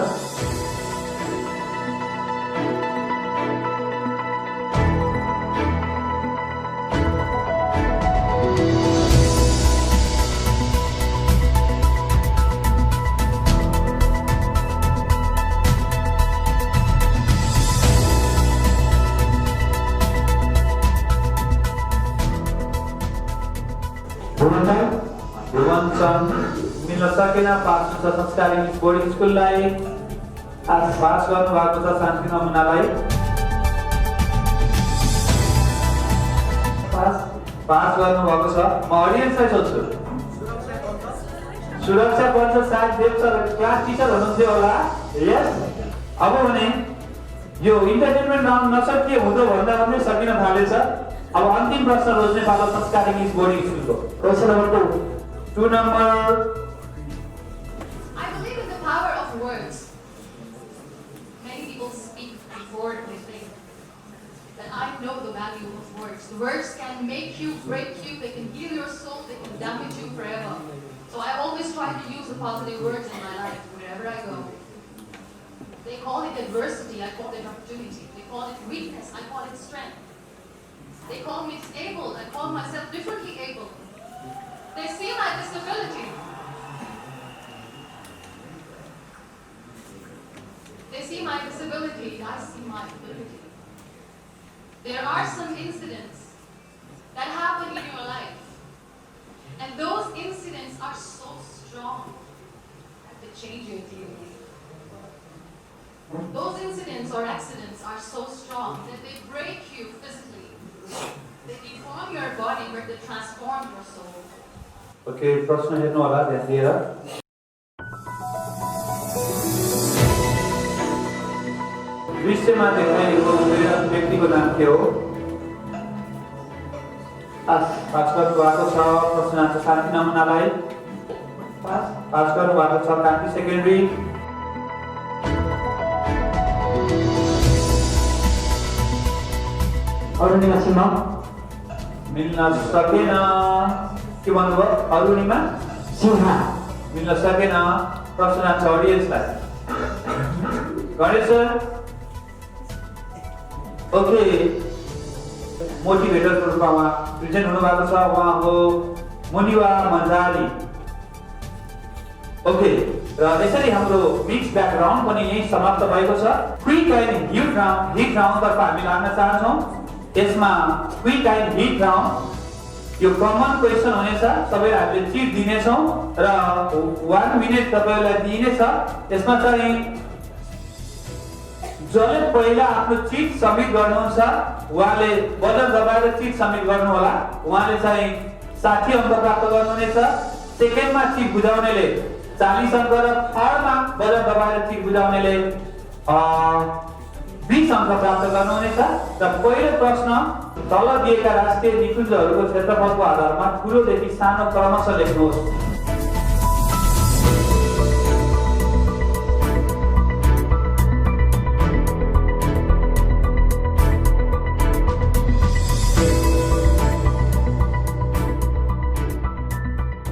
मिल्न सकेन। पास हुन्छ संस्कार इङ्ग्लिस बोर्डिङ स्कुललाई। पास गर्नुभएको छ शान्ति नमुनालाई। पास गर्नुभएको छ। म अडियन्सलाई सोध्छु, सुरक्षा पञ्च सायद देव सर क्लास टिचर हुनुहुन्थ्यो होला यस अब भने यो इन्टरटेनमेन्ट राउन्ड नसकिए हुँदो भन्दा भन्दै सकिन थालेछ अब अन्तिम प्रश्न रोज्ने पालो संस्कार इङ्ग्लिस बोर्डिङ स्कुलको question number 2 number I believe in the power of words. Many people speak before they think. But I know the value of words. Words can make you, break you, they can heal your soul, they can damage you forever. So I always try to use the positive words in my life wherever I go. They call it adversity, I call it opportunity. They call it weakness, I call it strength. They call me able, I call myself differently able. They see my disability. They see my disability, I see my ability. There are some incidents that happen in your life, and those incidents are so strong that they change your DNA. Those incidents or accidents are so strong that they break you physically. They deform your body, but they transform your soul. Okay प्रश्न हेर्नु होला ध्यान दिएर दृश्यमा देखाइएको व्यक्तिको नाम के हो पास गर्नु भएको छ प्रश्न शान्ति नमुनालाई पास गर्नु भएको छ कान्ति सेकेन्डरी अरुणिमा सिंह मिल्न सकेन के भन्नुभयो अरुणिमा सिंह मिल्न सकेन प्रश्न छ अडियन्सलाई गणेश सर ओके मोटिभेटरको रूपमा उहाँ प्रेजेन्ट हुनुभएको छ उहाँ हो मुनिवा मन्जारी ओके र यसरी हाम्रो मिक्स ब्याकग्राउन्ड पनि यही समाप्त भएको छ क्विक एन्ड हिट राउन्डतर्फ हामी लाग्न चाहन्छौँ यसमा क्विक एन्ड हिट राउन्ड यो कमन क्वेसन हुनेछ सबैलाई हामीले चिट दिनेछौँ र 1 मिनेट तपाईलाई दिइनेछ यसमा चाहिँ जसले पहिला आफ्नो चिट सबमिट गर्नुहुन्छ उहाँले बटन दबाएर चिट सबमिट गर्नु होला उहाँले चाहिँ 60 अङ्क प्राप्त गर्नुहुनेछ सेकेन्डमा चिट बुझाउनेले 40 अङ्क र थर्डमा बटन दबाएर चिट बुझाउनेले 20 अङ्क प्राप्त गर्नुहुनेछ र पहिलो प्रश्न तल दिएका राष्ट्रिय निकुञ्जहरूको क्षेत्रफलको आधारमा ठुलोदेखि सानो क्रमशः लेख्नुहोस्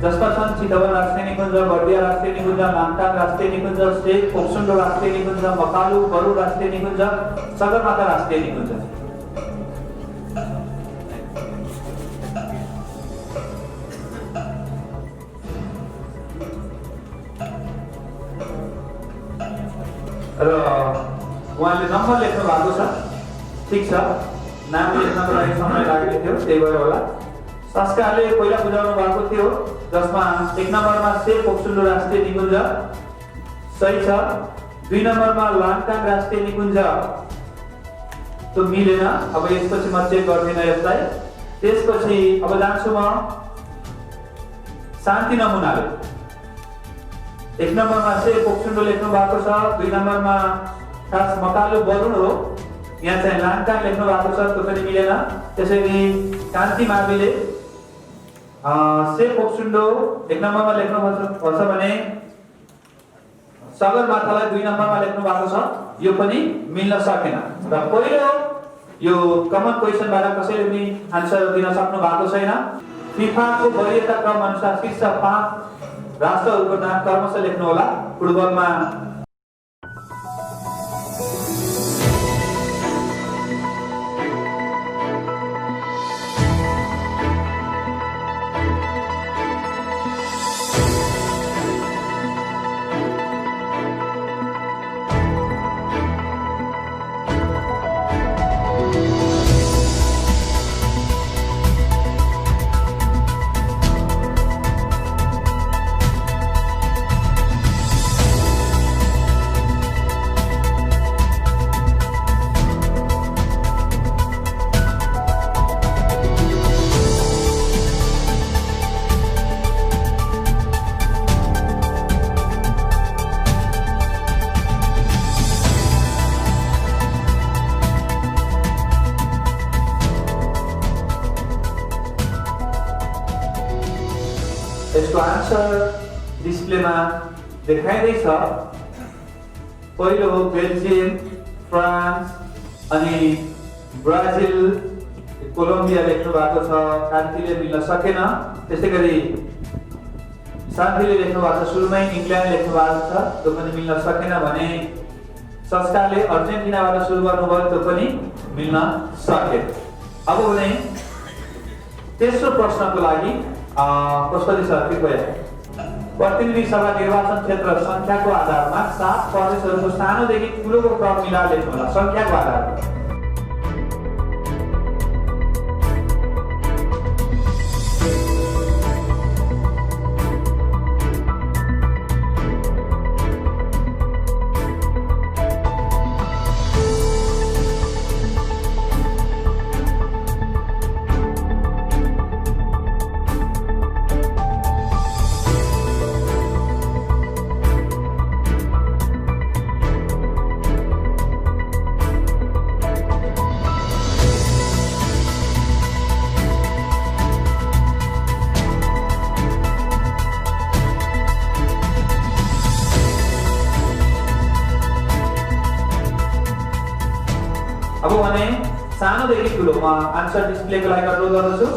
जसमा छन् चितवन राष्ट्रिय निकुञ्ज बर्दिया राष्ट्रिय निकुञ्ज नामटाङ राष्ट्रिय निकुञ्ज सेक पोक्सुन्डो राष्ट्रिय निकुञ्ज मकालु बरु राष्ट्रिय निकुञ्ज सगरमाथा राष्ट्रिय निकुञ्ज र उहाँले नम्बर लेख्नु भएको छ ठिक छ नाम लेख्नको लागि समय लाग्ने थियो त्यही भएर होला संस्कारले पहिला बुझाउनु भएको थियो जसमा 1 नम्बरमा से पोक्सुन्डो राष्ट्रिय निकुञ्ज सही छ 2 नम्बरमा लाङटाङ राष्ट्रिय निकुञ्ज त्यो मिलेन अब यसपछि म चेक गर्दिन यसलाई त्यसपछि अब जान्छु म शान्ति नमुनाले 1 नम्बरमा से पोक्सुन्डो लेख्नु भएको छ 2 नम्बरमा खास मकालु बरुण हो यहाँ चाहिँ लाङटाङ लेख्नु भएको छ त्यो पनि मिलेन त्यसैले कान्ति माविले से पोक्सुन्डो 1 नम्बरमा लेख्नु पर्छ भने सगरमाथालाई 2 नम्बरमा लेख्नु भएको छ यो पनि मिल्न सकेन र पहिलो यो कमन क्वेशनबाट कसैले पनि आन्सर दिन सक्नु भएको छैन फिफाको वरियता क्रम अनुसार शीर्ष 5 राष्ट्रहरूको नाम क्रमशः लेख्नु होला फुटबलमा यसको आन्सर डिस्प्लेमा देखाइँदैछ। पहिलो हो बेल्जियम, फ्रान्स अनि ब्राजिल, कोलम्बिया लेख्नु भएको छ, कान्तिले मिल्न सकेन। त्यसै गरी शान्तिले लेख्नु भएको छ सुरुमै इङ्ल्यान्ड लेख्नु भएको छ, त्यो पनि मिल्न सकेन भने संस्कारले अर्जेन्टिनाबाट सुरु गर्नुभयो, त्यो पनि मिल्न सके। अब भने तेस्रो प्रश्नको लागि पशुपति सर कृपया प्रतिनिधि सभा निर्वाचन क्षेत्र संख्याको आधारमा 7 प्रदेशहरूको सानोदेखि ठुलोको क्रम मिलाएर लेख्नु होला संख्याको आधारमा। अब भने सानोदेखि ठुलो म आन्सर डिस्प्लेको लागि अनुरोध गर्दछु।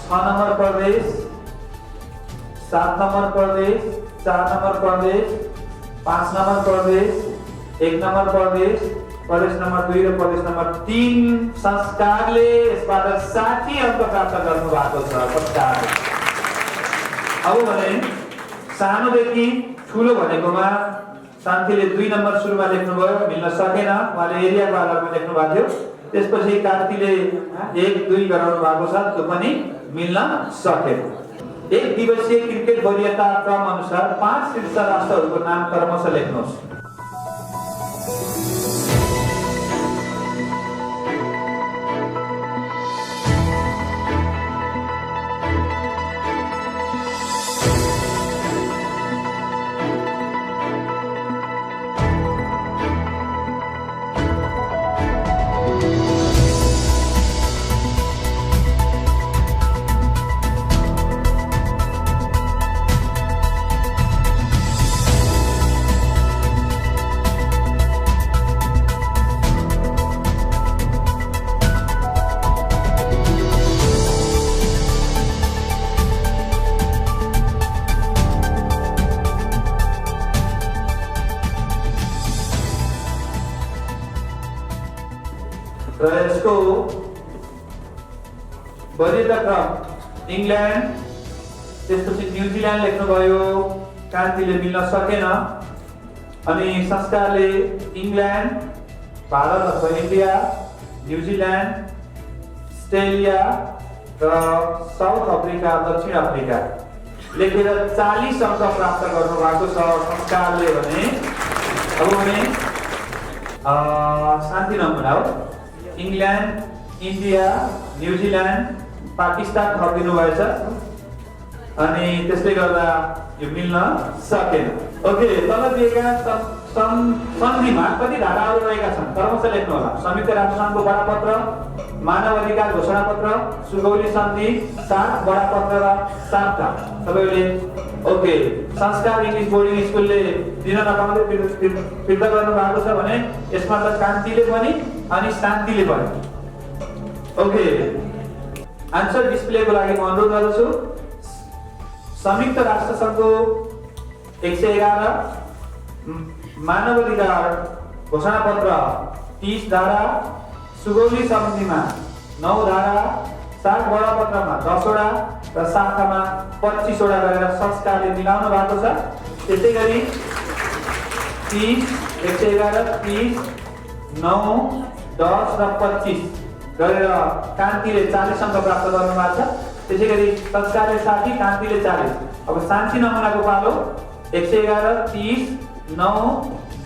6 नम्बर प्रदेश, 7 नम्बर प्रदेश, 4 नम्बर प्रदेश, 5 नम्बर प्रदेश, 1 नम्बर प्रदेश, प्रदेश नम्बर 2 र प्रदेश नम्बर 3 संस्कारले यसबाट 60 अङ्क प्राप्त गर्नु भएको छ। संस्कार अब भने सानोदेखि ठुलो भनेकोमा शान्तिले 2 नम्बर सुरुमा लेख्नुभयो, मिल्न सकेन, उहाँले एरियाको आधारमा लेख्नु भएको थियो। त्यसपछि कान्तिले 1, 2 गराउनु भएको छ, त्यो पनि मिल्न सकेन। एक दिवसीय क्रिकेट वरीयता क्रम अनुसार 5 शीर्ष राष्ट्रहरूको नाम क्रमशः लेख्नुहोस्। र यसको वरीयता क्रम इङ्ल्यान्ड, त्यसपछि न्युजिल्यान्ड लेख्नुभयो, कान्तिले मिल्न सकेन। अनि संस्कारले इङ्ल्यान्ड, भारत अथवा इन्डिया, न्युजिल्यान्ड, अस्ट्रेलिया र साउथ अफ्रिका, दक्षिण अफ्रिका लेखेर 40 अङ्क प्राप्त गर्नु भएको छ संस्कारले भने। अब भने शान्ति नमुना हो, इङ्ल्यान्ड, इन्डिया, न्युजिल्यान्ड, पाकिस्तान थपिनु भएछ अनि त्यसले गर्दा यो मिल्न सकेन। ओके, तल दिएका सन्धिमा कति धाराहरू रहेका छन् क्रमशः लेख्नु होला। संयुक्त राष्ट्रसङ्घको बडापत्र, मानव अधिकार घोषणा पत्र, सुगौली सन्धि, 7 बडापत्र र 7 सबैले ओके। संस्कार इङ्ग्लिस बोर्डिङ स्कुलले दिन नपाउँदै फिर्ता गर्नु भएको छ भने यसमा त कान्तिले पनि अनि शान्तिले पनि। ओके, आन्सर डिस्प्लेको लागि म अनुरोध गर्दछु। संयुक्त राष्ट्रसङ्घको 111, मानव अधिकार घोषणा पत्र 30 धारा, सुगौली सन्धिमा 9 धारा, 7 बडापत्रमा 10 वटा र 7मा 25 वटा गरेर संस्कारले मिलाउनु भएको छ। त्यसै गरी 30, 111, 30, 9, 10 र 25 गरेर कान्तिले 40 अङ्क प्राप्त गर्नु भएको छ। त्यसै गरी संस्कारले 60, कान्तिले 40। अब शान्ति नमुनाको पालो 111, 30, 9,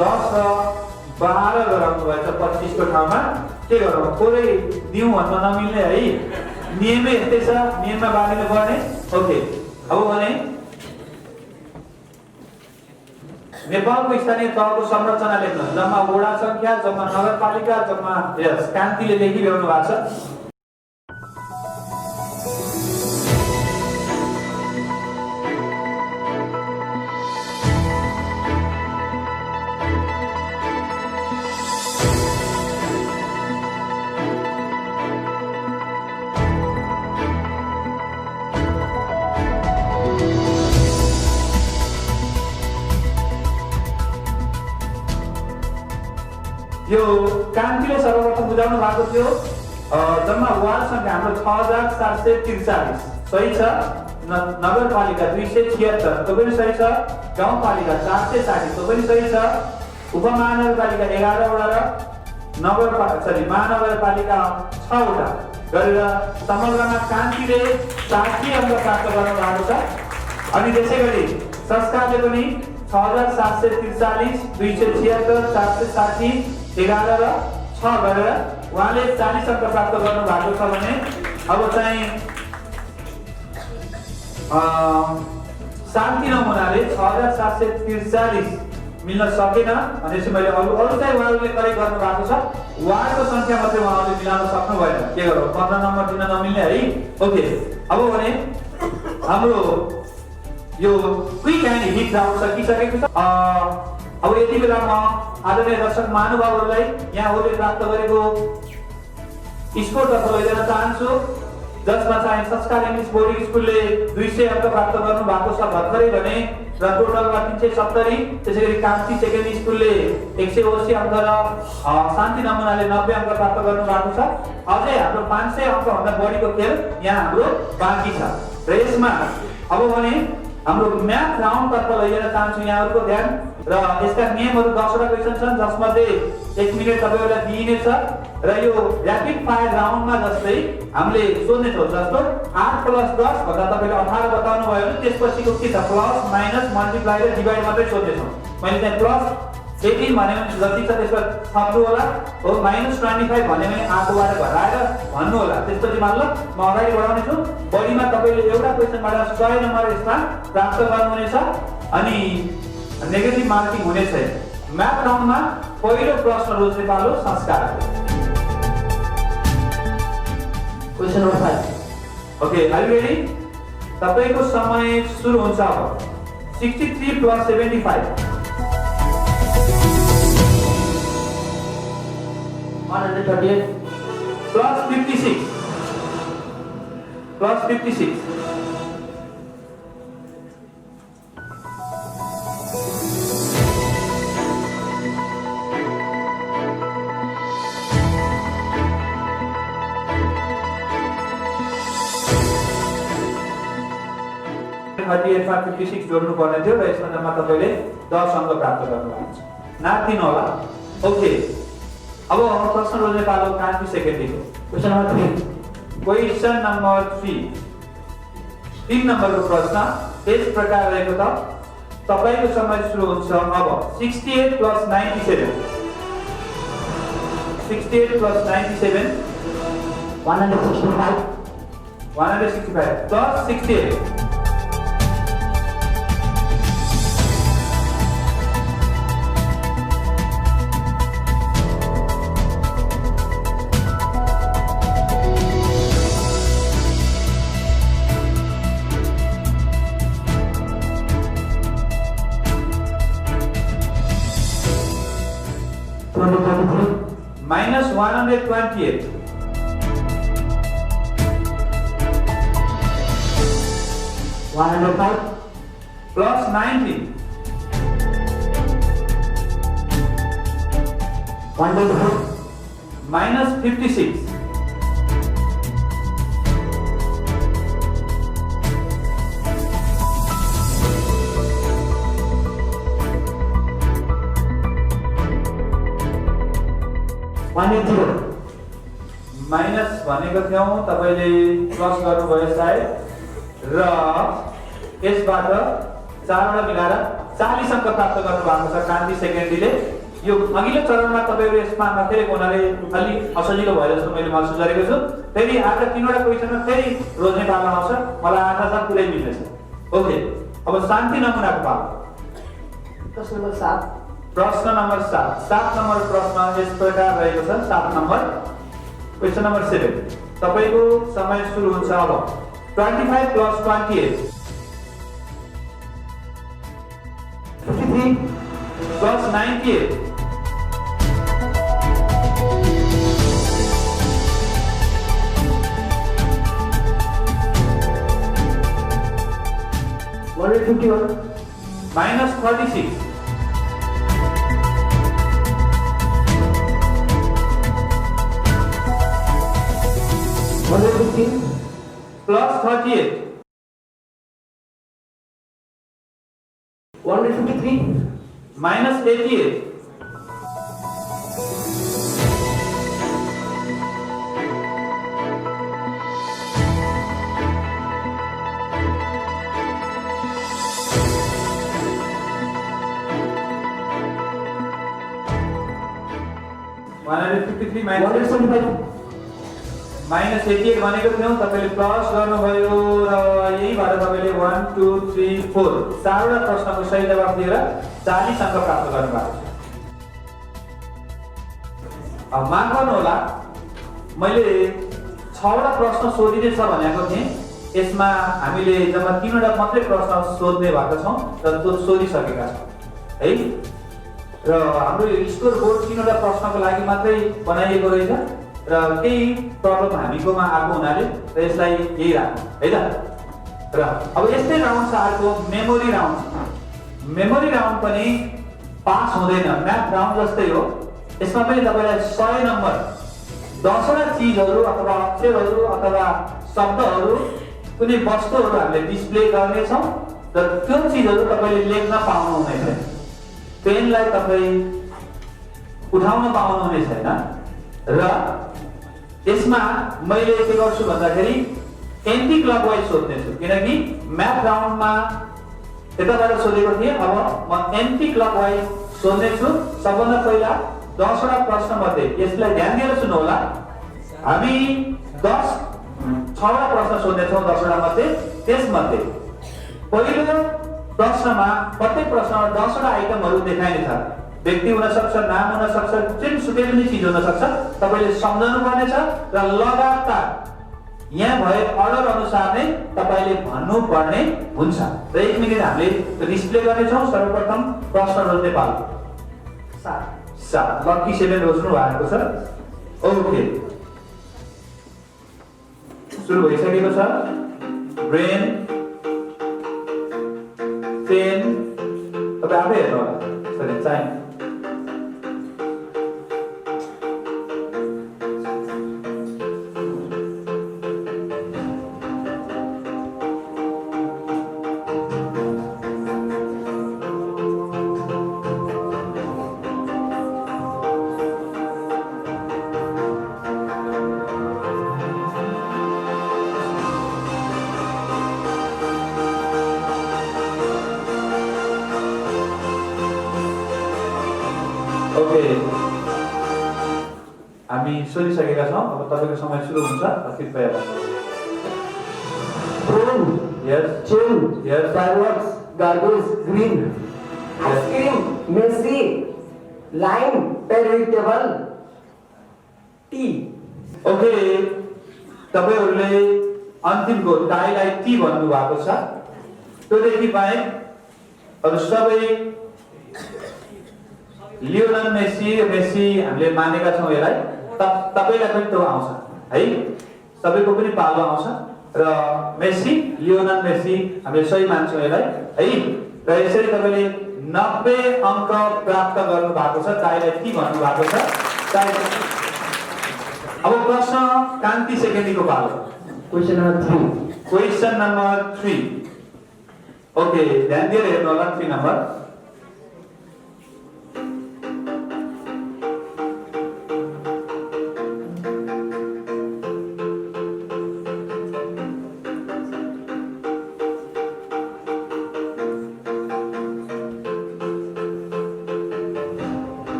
10 र 12 गराउनु भएछ 25 को ठाउँमा। के गरौँ, थोरै दिउँ भन्न नमिल्ने है, नियमै यस्तै छ, नियममा बाँधिनु पर्ने। ओके, अब भने नेपालको स्थानीय तहको संरचना लेख्नु, जम्मा वडा संख्या, जम्मा नगरपालिका, जम्मा यस कान्तिले लेखिरहनु भएको छ। यो कान्तिले सर्वप्रथम बुझाउनु भएको थियो जम्मा वार्ड सङ्ख्या हाम्रो 6743 सही छ। नगरपालिका 276 त्यो पनि सही छ। गाउँपालिका 460 त्यो पनि सही छ। उपमहानगरपालिका 11 वटा र महानगरपालिका 6 वटा गरेर समग्रमा कान्तिले 60 अङ्क प्राप्त गर्नु भएको छ। अनि त्यसैगरी संस्कारले पनि 6743 276 460 11 र 6 गरेर उहाँले 40 अङ्क प्राप्त गर्नु भएको छ भने अब चाहिँ शान्ति नमुनाले 6743 मिल्न सकेन भनेपछि मैले अरु चाहिँ उहाँहरूले करेक्ट गर्नु भएको छ। वार्डको सङ्ख्या मात्रै उहाँहरूले मिलाउन सक्नु भएन। के गरौँ 15 नम्बर दिन नमिल्ने है। ओके अब भने हाम्रो यो क्विक एन्ड हिट राउन्ड सकिसकेको छ। अब यति बेला म आदरणीय दर्शक महानुभावहरूलाई यहाँहरूले प्राप्त गरेको स्कोरतर्फ लैजान चाहन्छु, जसमा चाहिँ संस्कार इङ्ग्लिस बोर्डिङ स्कुलले 200 अङ्क प्राप्त गर्नु भएको छ भर्खरै भने र टोटलमा 370, त्यसैगरी कान्ति सेकेन्डरी स्कुलले 180 अङ्क र शान्ति नमुनाले 90 अङ्क प्राप्त गर्नु भएको छ। अझै हाम्रो 500 अङ्कभन्दा बढीको खेल यहाँ हाम्रो बाँकी छ र यसमा अब भने हाम्रो म्याथ राउन्ड तर्फ लैजान चाहन्छु यहाँहरूको ध्यान। र यसका नियमहरू 10 वटा क्वेसन छन् जसमध्ये 1 मिनेट तपाईहरुलाई दिइनेछ र यो र्यापिड फायर राउन्डमा जस्तै हामीले सोध्ने छौं जस्तो 8 + 10 भन्दा तपाईले 18 बताउनु भयो भने त्यसपछिको के छ प्लस माइनस मल्टिप्लाई र डिभाइड मात्रै सोध्ने छौं। मैले चाहिँ प्लस 18 भने जति छ त्यसमा थप्नु होला हो, -25 भने आगोबाट घटाएर भन्नु होला। त्यसपछि मतलब म अगाडि बढाउने छु। बढीमा तपाईले एउटा क्वेशनबाट 100 नम्बर यसमा प्राप्त गर्नुहुनेछ अनि नेगेटिभ मार्किङ हुने छैन। म्याथ राउन्डमा पहिलो प्रश्न रोज्ने पालो संस्कार। Question number 5। Okay are you ready? तपाईको समय सुरु हुन्छ अब। 63 + 75 138 + 56 + 56 38 मा 56 जोड्नु पर्ने थियो र यसमा जम्मा तपाईले 10 अङ्क प्राप्त गर्नुभएको छ। नातिनु होला। ओके अब प्रश्न रोज्ने पालो कान्ति सेकेन्डरीको। Question number 3। क्वेशन नम्बर 3 3 नम्बरको प्रश्न यस प्रकार रहेको छ। तपाईको समय सुरु हुन्छ अब। 68 + 97 68 + 97 165 165 + 68 -128 105 + 90 124 -56 180 माइनस भनेको थियौं तपाईले प्लस गर्नुभयो सायद र यसबाट 4 वटा मिलाएर 40 अङ्क प्राप्त गर्नु भएको छ कान्ति सेकेन्डरीले। यो अघिल्लो चरणमा तपाईहरु यसमा नखेलेको हुनाले अलि असजिलो भयो जस्तो मैले महसुस गरेको छु। फेरि आज 3 वटा क्वेशनमा फेरि रोज्ने पालो आउँछ। मलाई आशा छ पुरै मिल्नेछ। ओके अब शान्ति नमुनाको पालो। प्रश्न नम्बर 7। प्रश्न नम्बर 7 नम्बर प्रश्न यस प्रकार रहेको छ। 7 नम्बर क्वेशन नम्बर 7 तपाईको समय सुरु हुन्छ अब। 25 + 28 53 + 98 151 -36 115 प्लस 38 153 माइनस 88 153 माइनस 175 माइनस 88 भनेको थियौँ तपाईले प्लस गर्नुभयो र यही भएर तपाईले 1 2 3 4 चारवटा प्रश्नको सही जवाफ दिएर 40 अङ्क प्राप्त गर्नुभएको छ। अब मान गर्नु होला मैले 6वटा प्रश्न सोधिने छ भनेको थिएँ, यसमा हामीले जम्मा 3वटा मात्रै प्रश्न सोध्ने भएका छौँ र त्यो सोधिसकेका छौँ है। र हाम्रो यो स्कोर बोर्ड 3वटा प्रश्नको लागि मात्रै बनाइएको रहेछ र केही प्रब्लम हामीकोमा आएको हुनाले र यसलाई यही राख्नु है त। र अब यस्तै राउन्ड छ अर्को मेमोरी राउन्ड। मेमोरी राउन्ड पनि पास हुँदैन, म्याथ राउन्ड जस्तै हो। यसमा पनि तपाईलाई 100 नम्बर 10वटा चिजहरू अथवा अक्षरहरू अथवा शब्दहरू कुनै वस्तुहरू हामीले डिस्प्ले गर्नेछौँ र त्यो चिजहरू तपाईले लेख्न पाउनुहुनेछ। पेनलाई तपाईँ उठाउन पाउनुहुने छैन र यसमा मैले के गर्छु भन्दाखेरि एन्टी क्लकवाइज सोध्नेछु, किनकि म्याथ राउन्डमा यताबाट सोधेको थिएँ, अब म एन्टी क्लकवाइज सोध्नेछु। सबभन्दा पहिला 10वटा प्रश्न मध्ये यसलाई ध्यान दिएर सुन्नु होला, हामी 6वटा प्रश्न सोध्नेछौँ 10वटा मध्ये। त्यसमध्ये पहिलो प्रश्नमा प्रत्येक प्रश्नमा 10वटा आइटमहरू देखाइनेछ। व्यक्ति हुन सक्छ, नाम हुन सक्छ, जुनसुकै पनि चिज हुन सक्छ। तपाईले सम्झनु पर्नेछ र लगातार यहाँ भए अर्डर अनुसार नै तपाईले भन्नु पर्ने हुन्छ। र 1 मिनेट हामीले डिस्प्ले गर्नेछौँ। सर्वप्रथम प्रश्न रोज्ने पालो 7 लकी 7 रोज्नु भएको छ। ओके, सुरु भइसकेको छ। ब्रेन पेन तपाईँ आफै हेर्नु होला, सरी चाहिँ ओके, हामी सोधिसकेका छौँ। अब तपाईँको समय सुरु हुन्छ, कृपया Prune, यस chill, Yes. fireworks, garbage, green, ice cream, messy, lime, vegetable, tea. Okay, तपाईँहरूले अन्तिमको टाईलाई टी भन्नु भएको छ। त्योदेखि बाहेक अरू सबै लियोनल मेसी हामीले मानेका छौँ यसलाई। तपाईँलाई पनि त्यो आउँछ है, सबैको पनि पालो आउँछ र मेसी लियोनल मेसी हामीले सही मान्छौँ यसलाई है। र यसरी तपाईँले 90 अङ्क प्राप्त गर्नु भएको छ, टाईलाई टी भन्नु भएको छ। अब प्रश्न कान्ति सेकेन्डीको पालो। Question number 3. Question number 3। Okay, ध्यान दिएर हेर्नु होला 3 नम्बर।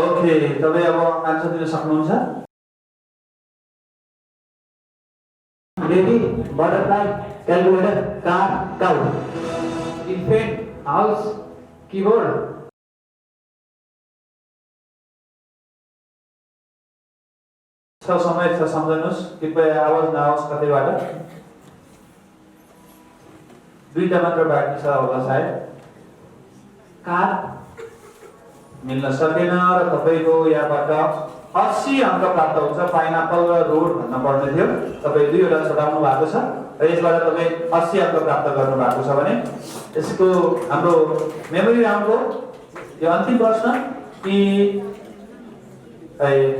ओके, तपाईँ अब आन्सर दिन सक्नुहुन्छ। Baby, butterfly, calculator, car, cow. Infant, House, keyboard. समय छ, सम्झनुहोस्, कृपया आवाज नआओस् कतैबाट। दुईटा मात्र बाँकी छ होला सायद। कार मिल्न सकेन र तपाईको यहाँबाट 80 अङ्क प्राप्त हुन्छ। पाइनापल र रोड भन्न पर्ने थियो, तपाई दुईवटा छुटाउनु भएको छ र यसबाट तपाई 80 अङ्क प्राप्त गर्नु भएको छ भने यसको हाम्रो मेमोरी राउन्डको यो अन्तिम प्रश्न कि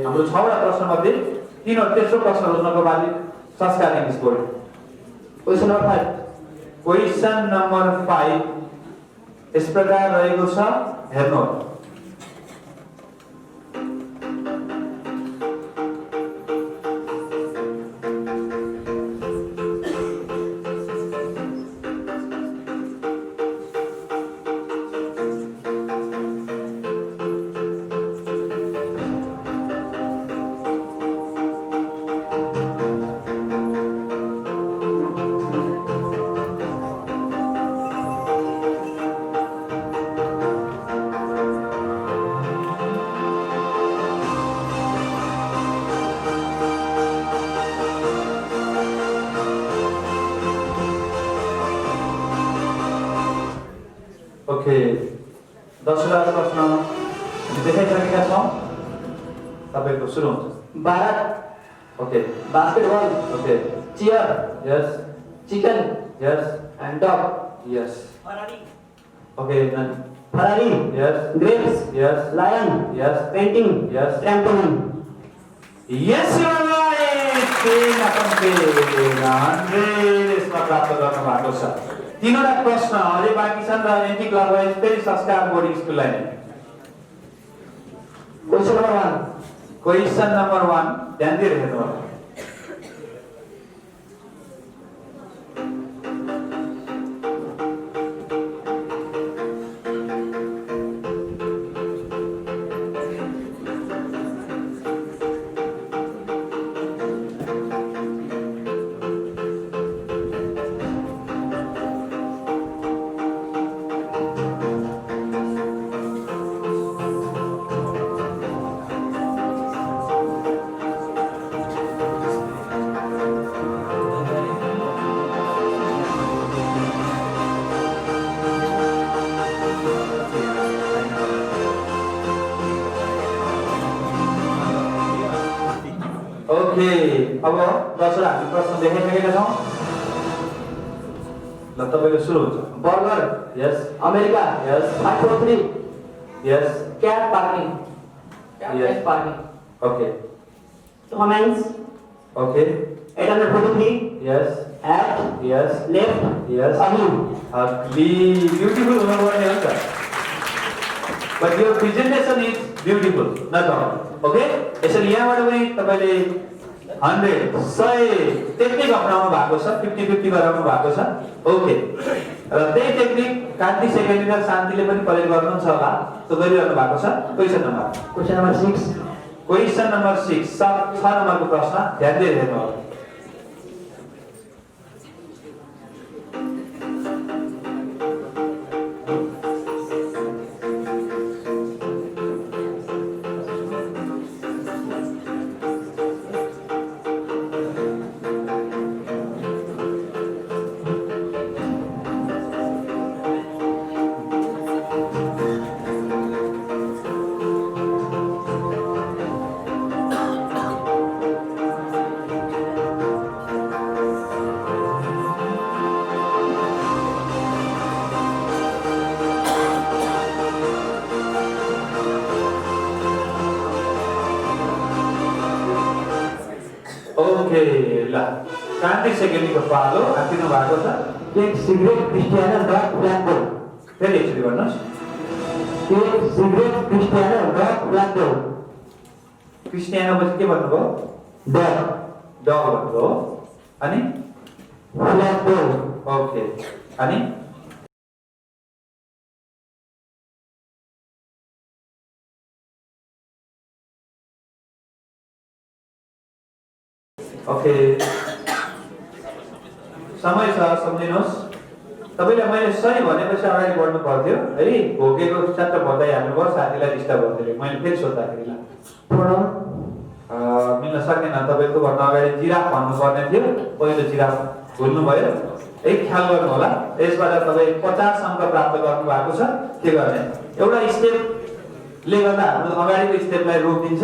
हाम्रो 6 वटा प्रश्न मध्ये 3 र तेस्रो प्रश्न रोज्नको लागि संस्कार English board. Question number 5 question number 5 यस प्रकार रहेको छ, हेर्नुहोस्। ओके, 10वटा प्रश्न देखाइसकेका छौँ। तपाईको सुरु हुन्छ। Bharat okay, basketball okay, chair yes, chicken yes, and dog yes, okay, none, Ferrari yes, grapes yes, lion yes, painting yes, trampoline yes, you are right. 100 यसमा प्राप्त गर्नु भएको छ। 3वटा प्रश्न अझै बाँकी छन् र एन्टी क्लकवाइज फेरि संस्कार बोर्डिङ स्कुललाई नै। क्वेश्चन नंबर 1 क्वेशन नम्बर 1 ध्यान दिएर हेर्नुहोस्। ओके, अब 10वटा हामी प्रश्न देखाइसकेका छौँ। ल तपाईको सुरु हुन्छ। Burger yes, America yes, 543 yes, cat parking Yes. Parking okay, comments okay, 843 yes, eight yes, left yes, ugly ugly, beautiful हुनुपर्ने हो नि त। But your presentation is beautiful, not all. Okay? यसरी यहाँबाट पनि तपाईले 100 टेक्निक अपनाउनु भएको छ, 50-50 गराउनु भएको छ। ओके, र त्यही टेक्निक कान्ति सेकेन्डरी र शान्तिले पनि प्रयोग गर्नुहुन्छ होला, त्यो गरिरहनु भएको छ। क्वेशन नम्बर 6 क्वेशन नम्बर 6 6 नम्बरको प्रश्न ध्यान दिएर हेर्नुहोस्। ओके, ल कान्ति सेकेन्डरीको पालो आफिनु भएको छ। एक सिगरेट क्रिस्टियानो डॉग फ्लैंको फेरि एकचोटि भन्नुहोस्। एक सिगरेट क्रिस्टियानो डॉग फ्लैंको क्रिस्टियानो पछि के भन्नुभयो? डॉग डग भन्नुभयो। अनि फ्लैंको ओके, अनि ओके, समय छ, सम्झिनुहोस्। तपाईले मैले सही भनेपछि अगाडि बढ्नु पर्थ्यो है। भोकेको चट्ट भन्दै हाल्नुभयो, साथीलाई डिस्टर्ब गर्दै। मैले फेरि सोध्दाखेरि ल मिल्न सकेन। तपाईको भन्नु अगाडि जिराफ भन्नुपर्ने थियो, पहिलो जिराफ भुल्नु भयो। एक ख्याल गर्नु होला। यसबाट तपाईँ 50 अङ्क प्राप्त गर्नु भएको छ। के गर्ने एउटा स्टेपले गर्दा हाम्रो अगाडिको स्टेपलाई रोकिदिन्छ।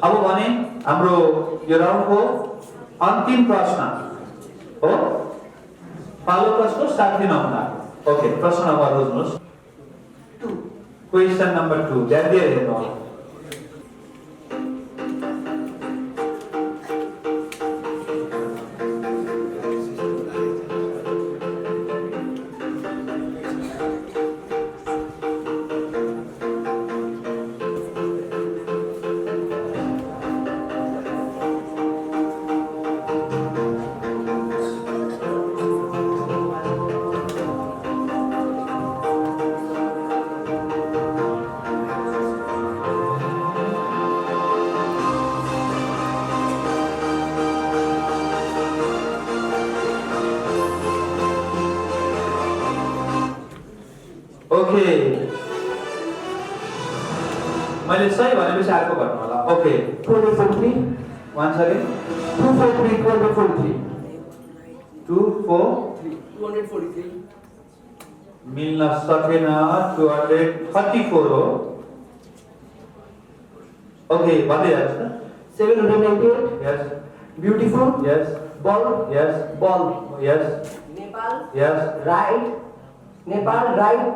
अब भने हाम्रो यो राउन्डको अन्तिम प्रश्न हो। पालो प्रश्न स्टार्ट दिन हुँदा ओके प्रश्न नम्बर रोज्नुहोस्। 2 क्वेशन नम्बर 2 ध्यान दिएर हेर्नु होला। ओके मैले सही भनेपछि अर्को भन्नु होला। ओके 243 वान सेकेन्ड 243 243 243 मिल्न सकेन। 234 हो। ओके भन्दै जानुहोस् न। 798 yes beautiful yes ball yes ball yes Nepal yes right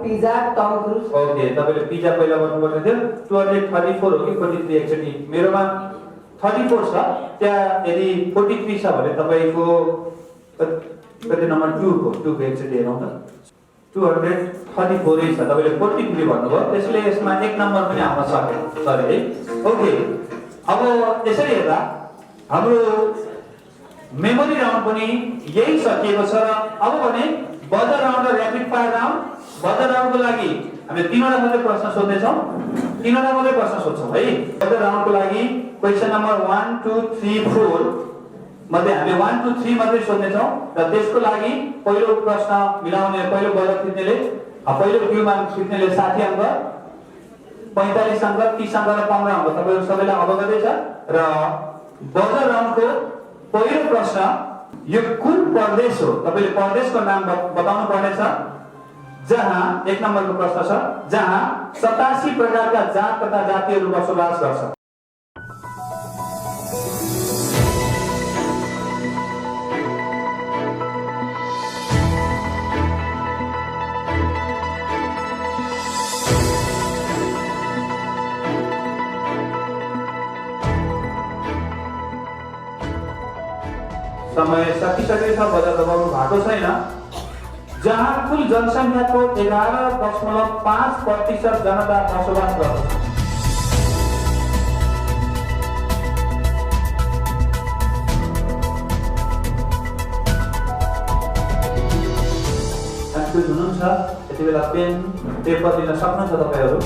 pizza Tom Cruise. Okay तपाईले पिज्जा पहिला भन्नुपर्ने थियो। 234 हो कि 43 एक्चुअली मेरोमा 34 छ। त्यहाँ यदि 43 छ भने तपाईको कति नम्बर 2 को एक्चुअली हेरौँ त 234 छ। तपाईले 43 भन्नुभयो त्यसले यसमा एक नम्बर पनि आउन सक्यो। सरी है। ओके अब यसरी हेर्दा हाम्रो मेमोरी राउन्ड पनि यही सकिएको छ। अब भने बजर राउन्ड र र्यापिड फायर राउन्ड। बजर राउन्डको लागि हामीले तीनवटा मात्रै प्रश्न सोध्ने छौं। तीनवटा मात्रै प्रश्न सोध्छौं है। बजर राउन्डको लागि क्वेशन नम्बर 1 2 3 4 मध्ये हामीले 1 2 3 मात्रै सोध्ने छौं र त्यसको लागि पहिलो प्रश्न मिलाउने पहिलो बजर खिच्नेले पहिलो क्यूमा खिच्नेले 60 अङ्क 45 अङ्क 30 अङ्क र 15 अङ्क तपाईहरु सबैलाई अवगतै छ। र बजर राउन्डको पहिलो प्रश्न यो कुन प्रदेश हो? तपाईले प्रदेशको नाम बताउनु पर्नेछ। जहाँ एक नम्बरको प्रश्न छ जहाँ 87 प्रकारका जात तथा जातिहरू बसोबास गर्छन्। समय सकिसकेको छ। बजार दबाउनु भएको छैन। जहाँ कुल जनसङ्ख्याको 11.5% जनता बसोबास गर्दछ। कन्फ्युज हुनुहुन्छ यति बेला पेन पेपर लिन सक्नुहुन्छ तपाईहरु।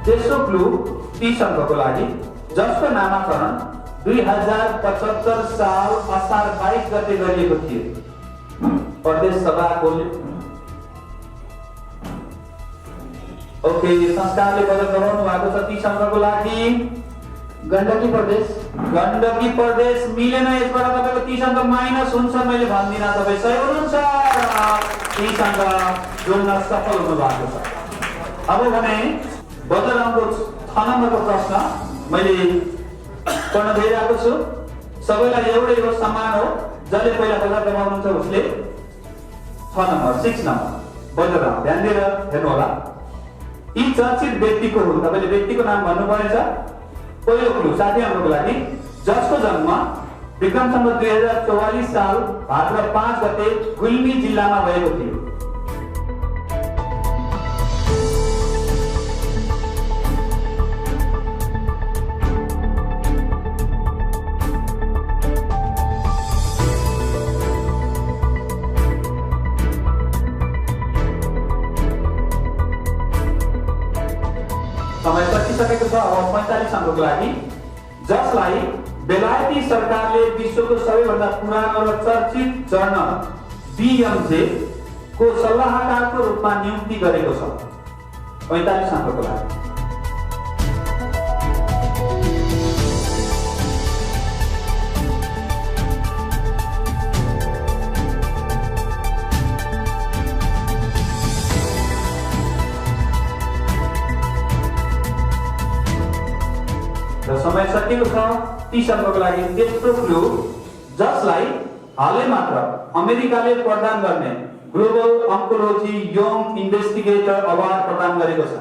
तेस्रो क्लू 30 अङ्कको लागि जसको नामाकरण 2075 साल असार 22 गते गरिएको थियो। प्रदेश सभाको ओके संस्कारले बदल गराउनु भएको छ। 30 अङ्कको लागि गण्डकी प्रदेश मिलेन। यसबाट तपाईको 30 अङ्क माइनस हुन्छ। मैले भन्दिन तपाई सही हुनुहुन्छ। 30 अङ्क जोड्न सफल हुनु भएको छ। अब भने बजर राउन्डको 6 नम्बरको प्रश्न मैले पढ्न गइरहेको छु। सबैलाई एउटै हो समान हो। जसले पहिला बजार दबाउनुहुन्छ उसले 6 नम्बर 6 नम्बर बजर राउन्ड ध्यान दिएर हेर्नु होला। यी चर्चित व्यक्तिको हुन्। तपाईले व्यक्तिको नाम भन्नु पर्नेछ। पहिलो क्लू 60 अङ्कको लागि जसको जन्म विक्रम सम्वत 2044 साल भाद्र 5 गते गुल्मी जिल्लामा भएको थियो। समय सकिसकेको छ। अब 45 अङ्कको लागि जसलाई बेलायती सरकारले विश्वको सबैभन्दा पुरानो र चर्चित जर्नल बीएमजे को सल्लाहकारको रूपमा नियुक्ति गरेको छ। 45 अङ्कको लागि समय सकिएको छ। ती शब्दको लागि त्यस्तो क्लु जसलाई हालै मात्र अमेरिकाले प्रदान गर्ने global oncology young investigator award प्रदान गरेको छ।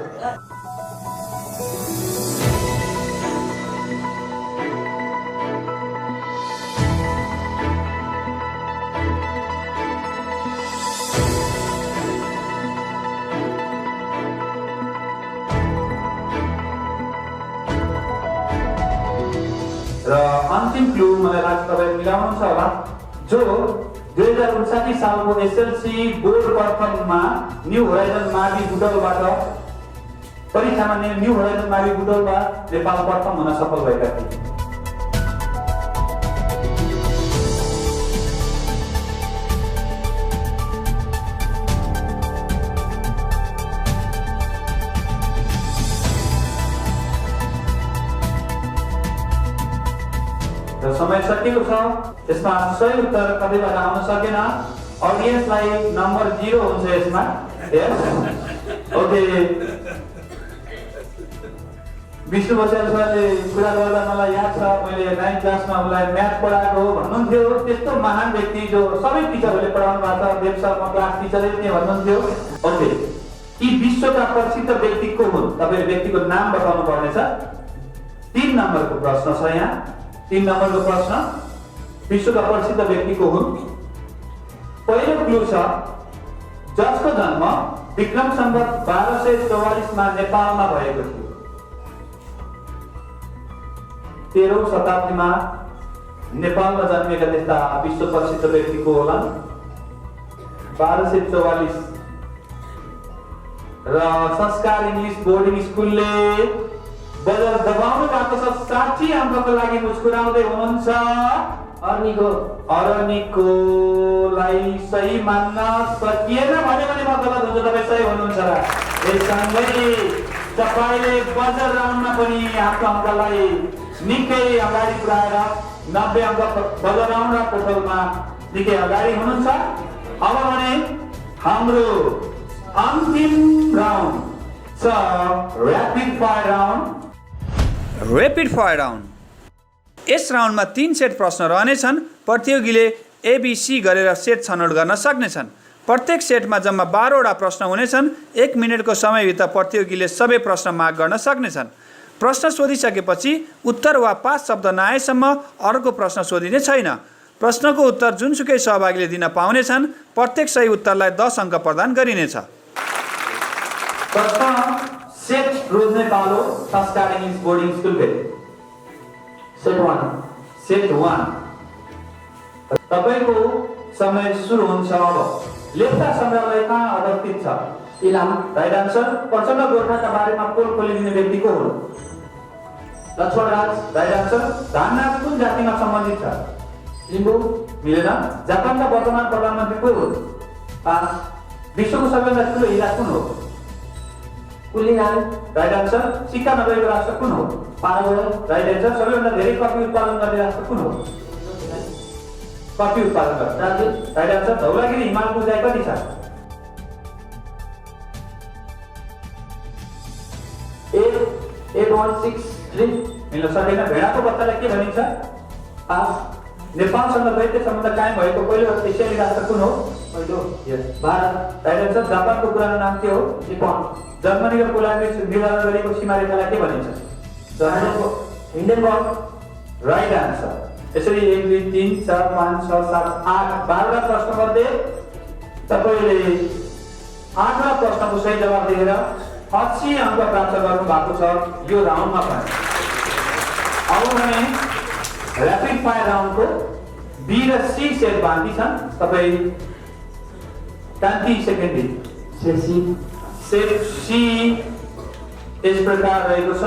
र अन्तिम क्लु मलाई लाग्छ तपाईँ मिलाउनुहुन्छ होला, जो 2059 सालको एसएलसी बोर्ड प्रथममा न्यू होराइजन मावि बुटवलबाट परीक्षामा न्यू होराइजन मावि बुटवलमा नेपाल प्रथम हुन सफल भएका थिए। समय सकिएको छ। यसमा सही उत्तर कतैबाट आउन सकेन। अडियन्सलाई नम्बर 0 हुन्छ यसमा। यस ओके, विष्णु बस्याल सरले कुरा गर्दा मलाई याद छ, मैले 9th क्लासमा उनलाई म्याथ पढाएको हो भन्नुहुन्थ्यो। त्यस्तो महान व्यक्ति जो सबै टिचरहरूले पढाउनु भएको छ, देव सर म क्लास टिचरै थिएँ भन्नुहुन्थ्यो। ओके, यी विश्वका प्रसिद्ध व्यक्ति को हुन्? तपाईँले व्यक्तिको नाम बताउनु पर्नेछ। 3 नम्बरको प्रश्न छ यहाँ। 3 नम्बरको प्रश्न, विश्वका प्रसिद्ध व्यक्ति को हुन्? पहिलो क्लु छ, जसको जन्म विक्रम सम्वत 1244 मा नेपालमा भएको थियो। 13औं शताब्दीमा नेपालमा जन्मेका त्यस्ता विश्व प्रसिद्ध व्यक्ति को होला? 1244 र संस्कार इङ्ग्लिस बोर्डिङ स्कुलले बजार दबाउनु भएको छ। 60 अङ्कको लागि मुस्कुराउँदै हुनुहुन्छ। अरनिकोलाई सही मान्न सकिएन भने म गलत हुन्छ, तपाईँ सही हुनुहुन्छ। यससँगै तपाईँले बजार राउन्डमा पनि आफ्नो अङ्कलाई निकै अगाडि पुऱ्याएर 90 अङ्क बजार राउन्ड र टोटलमा निकै अगाडि हुनुहुन्छ। अब भने हाम्रो अन्तिम राउन्ड छ rapid fire round. Rapid fire round. यस राउन्डमा 3 सेट प्रश्न रहनेछन्। प्रतियोगीले एबिसी गरेर सेट छनौट गर्न सक्नेछन्। प्रत्येक सेटमा जम्मा 12वटा प्रश्न हुनेछन्। 1 मिनेटको समयभित्र प्रतियोगीले सबै प्रश्न माग गर्न सक्नेछन्। प्रश्न सोधिसकेपछि उत्तर वा 5 शब्द नआएसम्म अर्को प्रश्न सोधिने छैन। प्रश्नको उत्तर जुनसुकै सहभागीले दिन पाउनेछन्। प्रत्येक सही उत्तरलाई 10 अङ्क प्रदान गरिनेछ। प्रश्न सेट रोज्ने पालो संस्कार इङ्ग्लिस बोर्डिङ स्कुल भेट। सेट 1 तपाईको समय सुरु हुन्छ अब। लेप्चा संग्रहालय कहाँ अवस्थित छ? इलाम। Right answer. प्रचण्ड गोर्खाका बारेमा पोल खोलिदिने व्यक्ति को हुन्? लक्ष्मण राज। Right answer. धाननाच कुन जातिमा सम्बन्धित छ? लिम्बू। मिलेन। जापानका वर्तमान प्रधानमन्त्री को हुन्? पास। विश्वको सबैभन्दा ठुलो हिरा कुन हो? कुलीनाङ। Right answer. सिक्का नभएको राष्ट्र कुन हो? पाराग्वे। Right answer. सबैभन्दा धेरै कफी उत्पादन गर्ने राष्ट्र कुन हो? कफी उत्पादन गर्ने ब्राजिल। Right answer. धौलागिरी हिमालको उचाइ कति छ? 8163। मिल्न सकेन। भेडाको बच्चालाई के भनिन्छ? पास। नेपालसँग दैत्य सम्बन्ध कायम भएको पहिलो एसियाली राष्ट्र कुन हो? पहिलो यस भारत। Right answer. जापानको पुरानो नाम के हो? निप्पन। जर्मनी र पोल्यान्डले निर्धारण गरेको सीमा रेखालाई के भनिन्छ? जर्मनीको हिन्डेनबर्ग। Right answer. यसरी 1 2 3 4 5 6 7 8 12वटा प्रश्नमध्ये तपाईले 8वटा प्रश्नको सही जवाब दिएर 80 अङ्क प्राप्त गर्नु भएको छ यो राउन्डमा पनि। अब भने ऱ्यापिड फायर राउन्डको बी र सी सेट बाँकी छन्। तपाईँ 30 सेकेन्ड सेट सी यस प्रकार रहेको छ।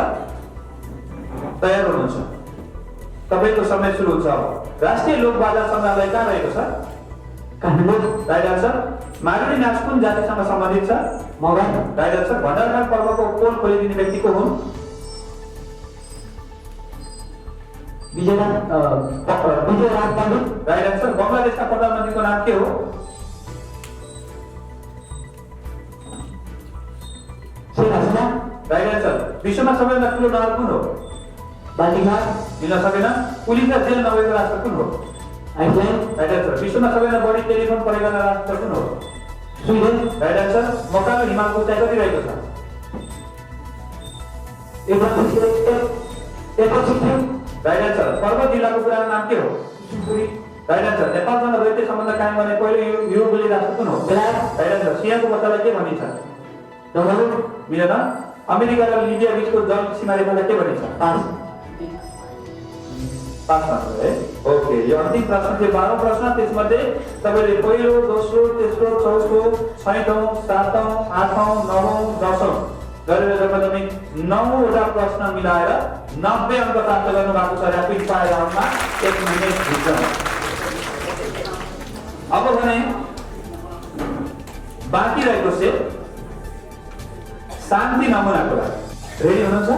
तयार हुनुहुन्छ? तपाईको समय सुरु हुन्छ अब। राष्ट्रिय लोकबाजा संग्रहालय कहाँ रहेको छ? काठमाडौँ। Right answer. मारुनी नाच कुन जातिसँग सम्बन्धित छ? मगर। Right answer. भण्डारघाट पर्वको पोल खोलिदिने व्यक्ति को हुन्? विजयराज पण्डित। Right answer. बङ्गलादेशका प्रधानमन्त्रीको नाम के हो? शेख हसिना। Right answer. विश्वमा सबैभन्दा ठुलो नहर कुन हो? बालीघाट मिल्न सकेन। पुलिस र जेल नभएको राष्ट्र कुन हो? Island right answer. विश्वमा सबैभन्दा बढी टेलिफोन प्रयोग गर्ने राष्ट्र कुन हो? Sweden right answer. मकानो हिमालको उचाइ कति रहेको छ? 1.63 राइट आन्सर। पर्वत जिल्लाको पुरानो नाम के हो? Right answer. नेपालसँग दैत्य सम्बन्ध कायम गर्ने पहिलो युरोपेली राष्ट्र कुन हो? बेलायत राइट आन्सर। सिंहको बच्चालाई के भनिन्छ? दमन मिलेन। अमेरिका र लिबिया बीचको जल सीमा रेखालाई के भनिन्छ? पास पास मात्र है। ओके, यो अन्तिम प्रश्न थियो 12औं प्रश्न। त्यसमध्ये तपाईले पहिलो, दोस्रो, तेस्रो, चौथो, छैठौं, सातौं, आठौं, नवौं, 10औं गरेर जम्मा 9 वटा प्रश्न मिलाएर 90 अङ्क प्राप्त गर्नु भएको छ र्यापिड फायर राउन्डमा 1 मिनेट भित्र। अब भने बाँकी रहेको सेट शान्ति नमुनाको लागि रेडी हुनुहुन्छ?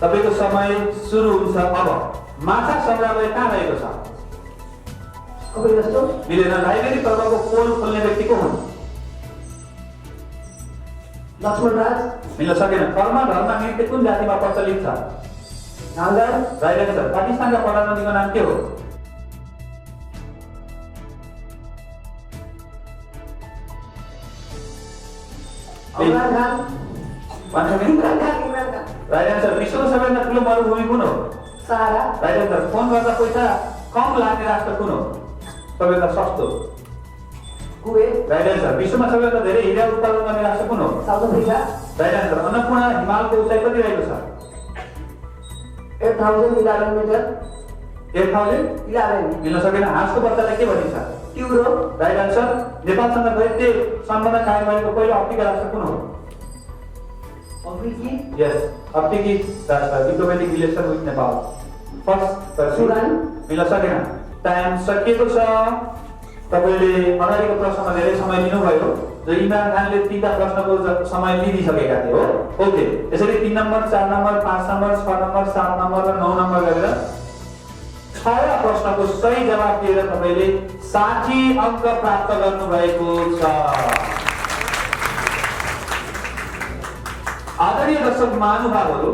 तपाईको समय सुरु हुन्छ अब। माछा संग्रहालय कहाँ रहेको छ? कहिले जस्तो मिलेन। लाइब्रेरी तर्फको पोल खोल्ने व्यक्ति को हुन्? लक्ष्मण राज मिल्न सकेन। कर्म धर्म नृत्य कुन जातिमा प्रचलित छ? Naga right answer. पाकिस्तानका प्रधानमन्त्रीको नाम के हो? Imran Khan Imran Khan right answer. विश्वको सबैभन्दा ठुलो मरुभूमि कुन हो? सहारा राइट आन्सर। फोन गर्दा पैसा कम लाग्ने राष्ट्र कुन हो? सबैभन्दा सस्तो? Kuwait right answer. विश्वमा सबैभन्दा धेरै हिरा उत्पादन गर्ने राष्ट्र कुन हो? South Africa right answer. Annapurna हिमालको उचाइ कति रहेको छ? 8011 मिटर 8011 मिल्न सकेन। हाँसको बच्चालाई के भनिन्छ? ट्युरो राइट आन्सर। नेपालसँग दैत्य सम्बन्ध कायम भएको पहिलो अफ्रिका राष्ट्र कुन हो? अफ्रिकी यस, अफ्रिकी राष्ट्र। Diplomatic relation with Nepal first Sudan मिल्न सकेन। टाइम सकिएको छ। तपाईले अगाडिको प्रश्नमा धेरै समय लिनुभयो जो इमरान खानले 3टा प्रश्नको समय लिइसकेका थिए हो। ओके, यसरी 3 number, 4 number, 5 number, 6 number, 7 number र 9 नम्बर गरेर 6वटा प्रश्नको सही जवाफ दिएर तपाईले 60 अङ्क प्राप्त गर्नुभएको छ। आदरणीय दर्शक महानुभावहरू,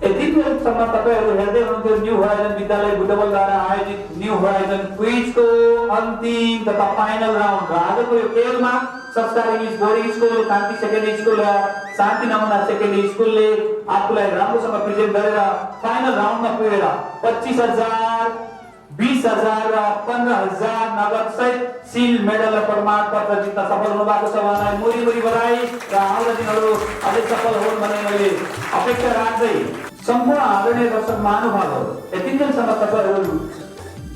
यति बेलसम्म तपाईहरू हेर्दै हुनुहुन्थ्यो न्यू होराइजन विद्यालय बुटवलद्वारा आयोजित न्यू होराइजन क्विजको अन्तिम तथा फाइनल राउन्ड र आजको यो खेलमा संस्कार इङ्ग्लिस बोर्डिङ स्कुल, कान्ति सेकेन्डरी स्कुल र शान्ति नमुना सेकेन्डरी स्कुलले आफूलाई राम्रोसँग प्रेजेन्ट गरेर फाइनल राउन्डमा पुगेर 25,000, 20,000 र 15,000 नगद सहित सिल मेडल र प्रमाणपत्र जित्न सफल हुनुभएको छ। उहाँलाई मुरी बधाई र आउँदो दिनहरू अझै सफल हुन् भन्ने मैले अपेक्षा राख्दै सम्पूर्ण आदरणीय दर्शक महानुभावहरू, यतिन्जेलसम्म तपाईहरू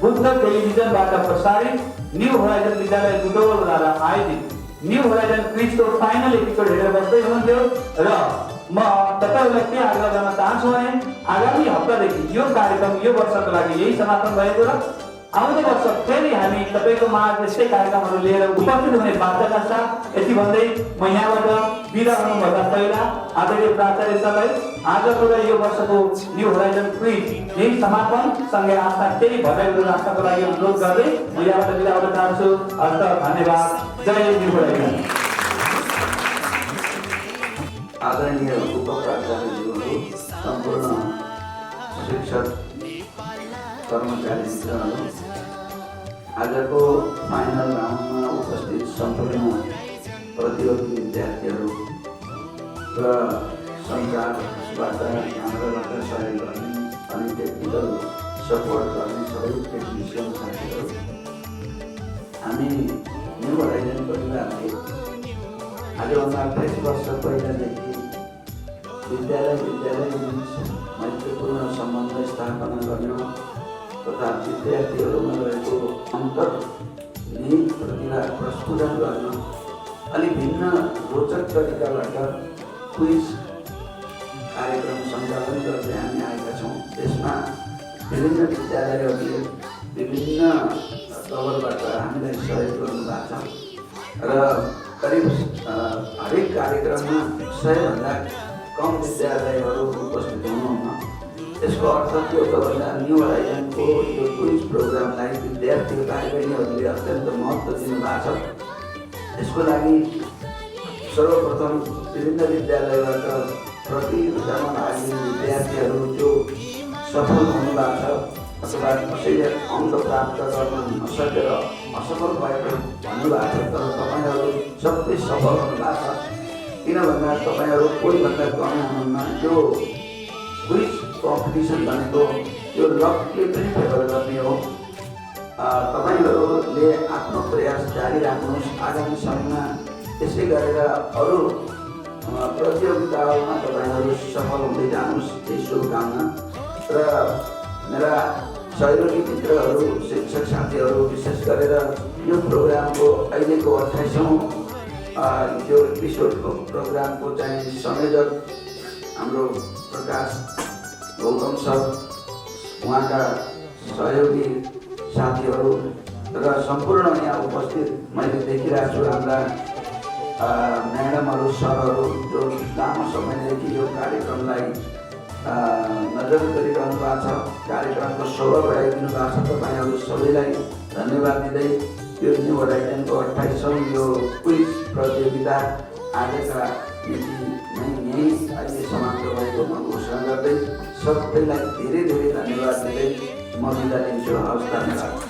बुद्ध टेलिभिजनबाट प्रसारित न्यू होराइजन विद्यालय बुटवलद्वारा आयोजित न्यू होराइजन क्विजको फाइनल एपिसोड हेरेर बस्दै हुनुहुन्थ्यो र म तपाईहरूलाई के आग्रह गर्न चाहन्छु भने आगामी हप्तादेखि यो कार्यक्रम यो वर्षको लागि यही समापन भएको र आउँदो वर्ष फेरि हामी तपाईको माझ यस्तै कार्यक्रमहरू लिएर उपस्थित हुने बाध्यता साथ यति भन्दै म यहाँबाट बिदा हुनुभन्दा पहिला आदरणीय प्राचार्य सरलाई आजको र यो वर्षको न्यू होराइजन क्विज यही समापन सँगै आफ्ना केही भनाइहरू राख्नको लागि अनुरोध गर्दै म यहाँबाट बिदा हुन चाहन्छु। हस्त धन्यवाद। जय न्यू होराइजन। आदरणीय उपप्राचार्यज्यूहरू, सम्पूर्ण शिक्षक कर्मचारी मित्रहरू, आजको फाइनल राउन्डमा उपस्थित सम्पूर्ण प्रतियोगी विद्यार्थीहरू र सञ्चारबाट हाम्रोबाट सहयोग गर्ने अनि टेक्निकल सपोर्ट गर्ने सबै टेक्निसियन साथीहरू, हामी न्यू होराइजन परिवारले आजभन्दा 28 वर्ष पहिलादेखि विद्यालय बीच महत्त्वपूर्ण सम्बन्ध स्थापना गर्न तथा विद्यार्थीहरूमा रहेको अन्तर्निहित प्रतिभा प्रस्फुटन गर्न अलिक भिन्न रोचक तरिकाबाट क्विज कार्यक्रम सञ्चालन गर्दै हामी आएका छौँ। त्यसमा विभिन्न विद्यालयहरूले विभिन्न तवरबाट हामीलाई सहयोग गर्नुभएको छ र करिब हरेक कार्यक्रममा 100भन्दा कम विद्यालयहरू उपस्थित हुनुहुन्न। यसको अर्थ के हो भन्दा न्यू होराइजनको यो क्विज प्रोग्रामलाई विद्यार्थी भाइ बहिनीहरूले अत्यन्त महत्त्व दिनुभएको छ। यसको लागि सर्वप्रथम विभिन्न विद्यालयबाट प्रतियोगितामा भाग लिने विद्यार्थीहरू जो सफल हुनुभएको छ अथवा कसैले अङ्क प्राप्त गर्न नसकेर असफल भएको भन्नुभएको छ, तर तपाईँहरू सबै सफल हुनुभएको छ। किन भन्दा तपाईँहरू कोहीभन्दा कम हुनुहुन्न। यो क्विज कम्पिटिसन भनेको यो लकले पनि फेभर गर्ने हो। तपाईँहरूले आफ्नो प्रयास जारी राख्नुहोस्। आगामी समयमा त्यसै गरेर अरू प्रतियोगिताहरूमा तपाईँहरू सफल हुँदै जानुहोस्, त्यही शुभकामना। र मेरा सहयोगी मित्रहरू, शिक्षक साथीहरू, विशेष गरेर यो प्रोग्रामको अहिलेको 28औं यो एपिसोडको प्रोग्रामको चाहिँ संयोजक हाम्रो प्रकाश गौतम सर, उहाँका सहयोगी साथीहरू र सम्पूर्ण यहाँ उपस्थित मैले देखिरहेको छु हाम्रा म्याडमहरू, सरहरू जो लामो समयदेखि यो कार्यक्रमलाई नजर गरिरहनु भएको छ, कार्यक्रमको शोभा बढाइदिनु भएको छ। तपाईँहरू सबैलाई धन्यवाद दिँदै यो न्यू होराइजनको 28औं यो क्विज प्रतियोगिता आजका मिति नै यहीँ अहिले समाप्त भएको म घोषणा गर्दै सबैलाई धेरै धेरै धन्यवाद दिँदै म बिदा लिन्छु। हवस्, धन्यवाद।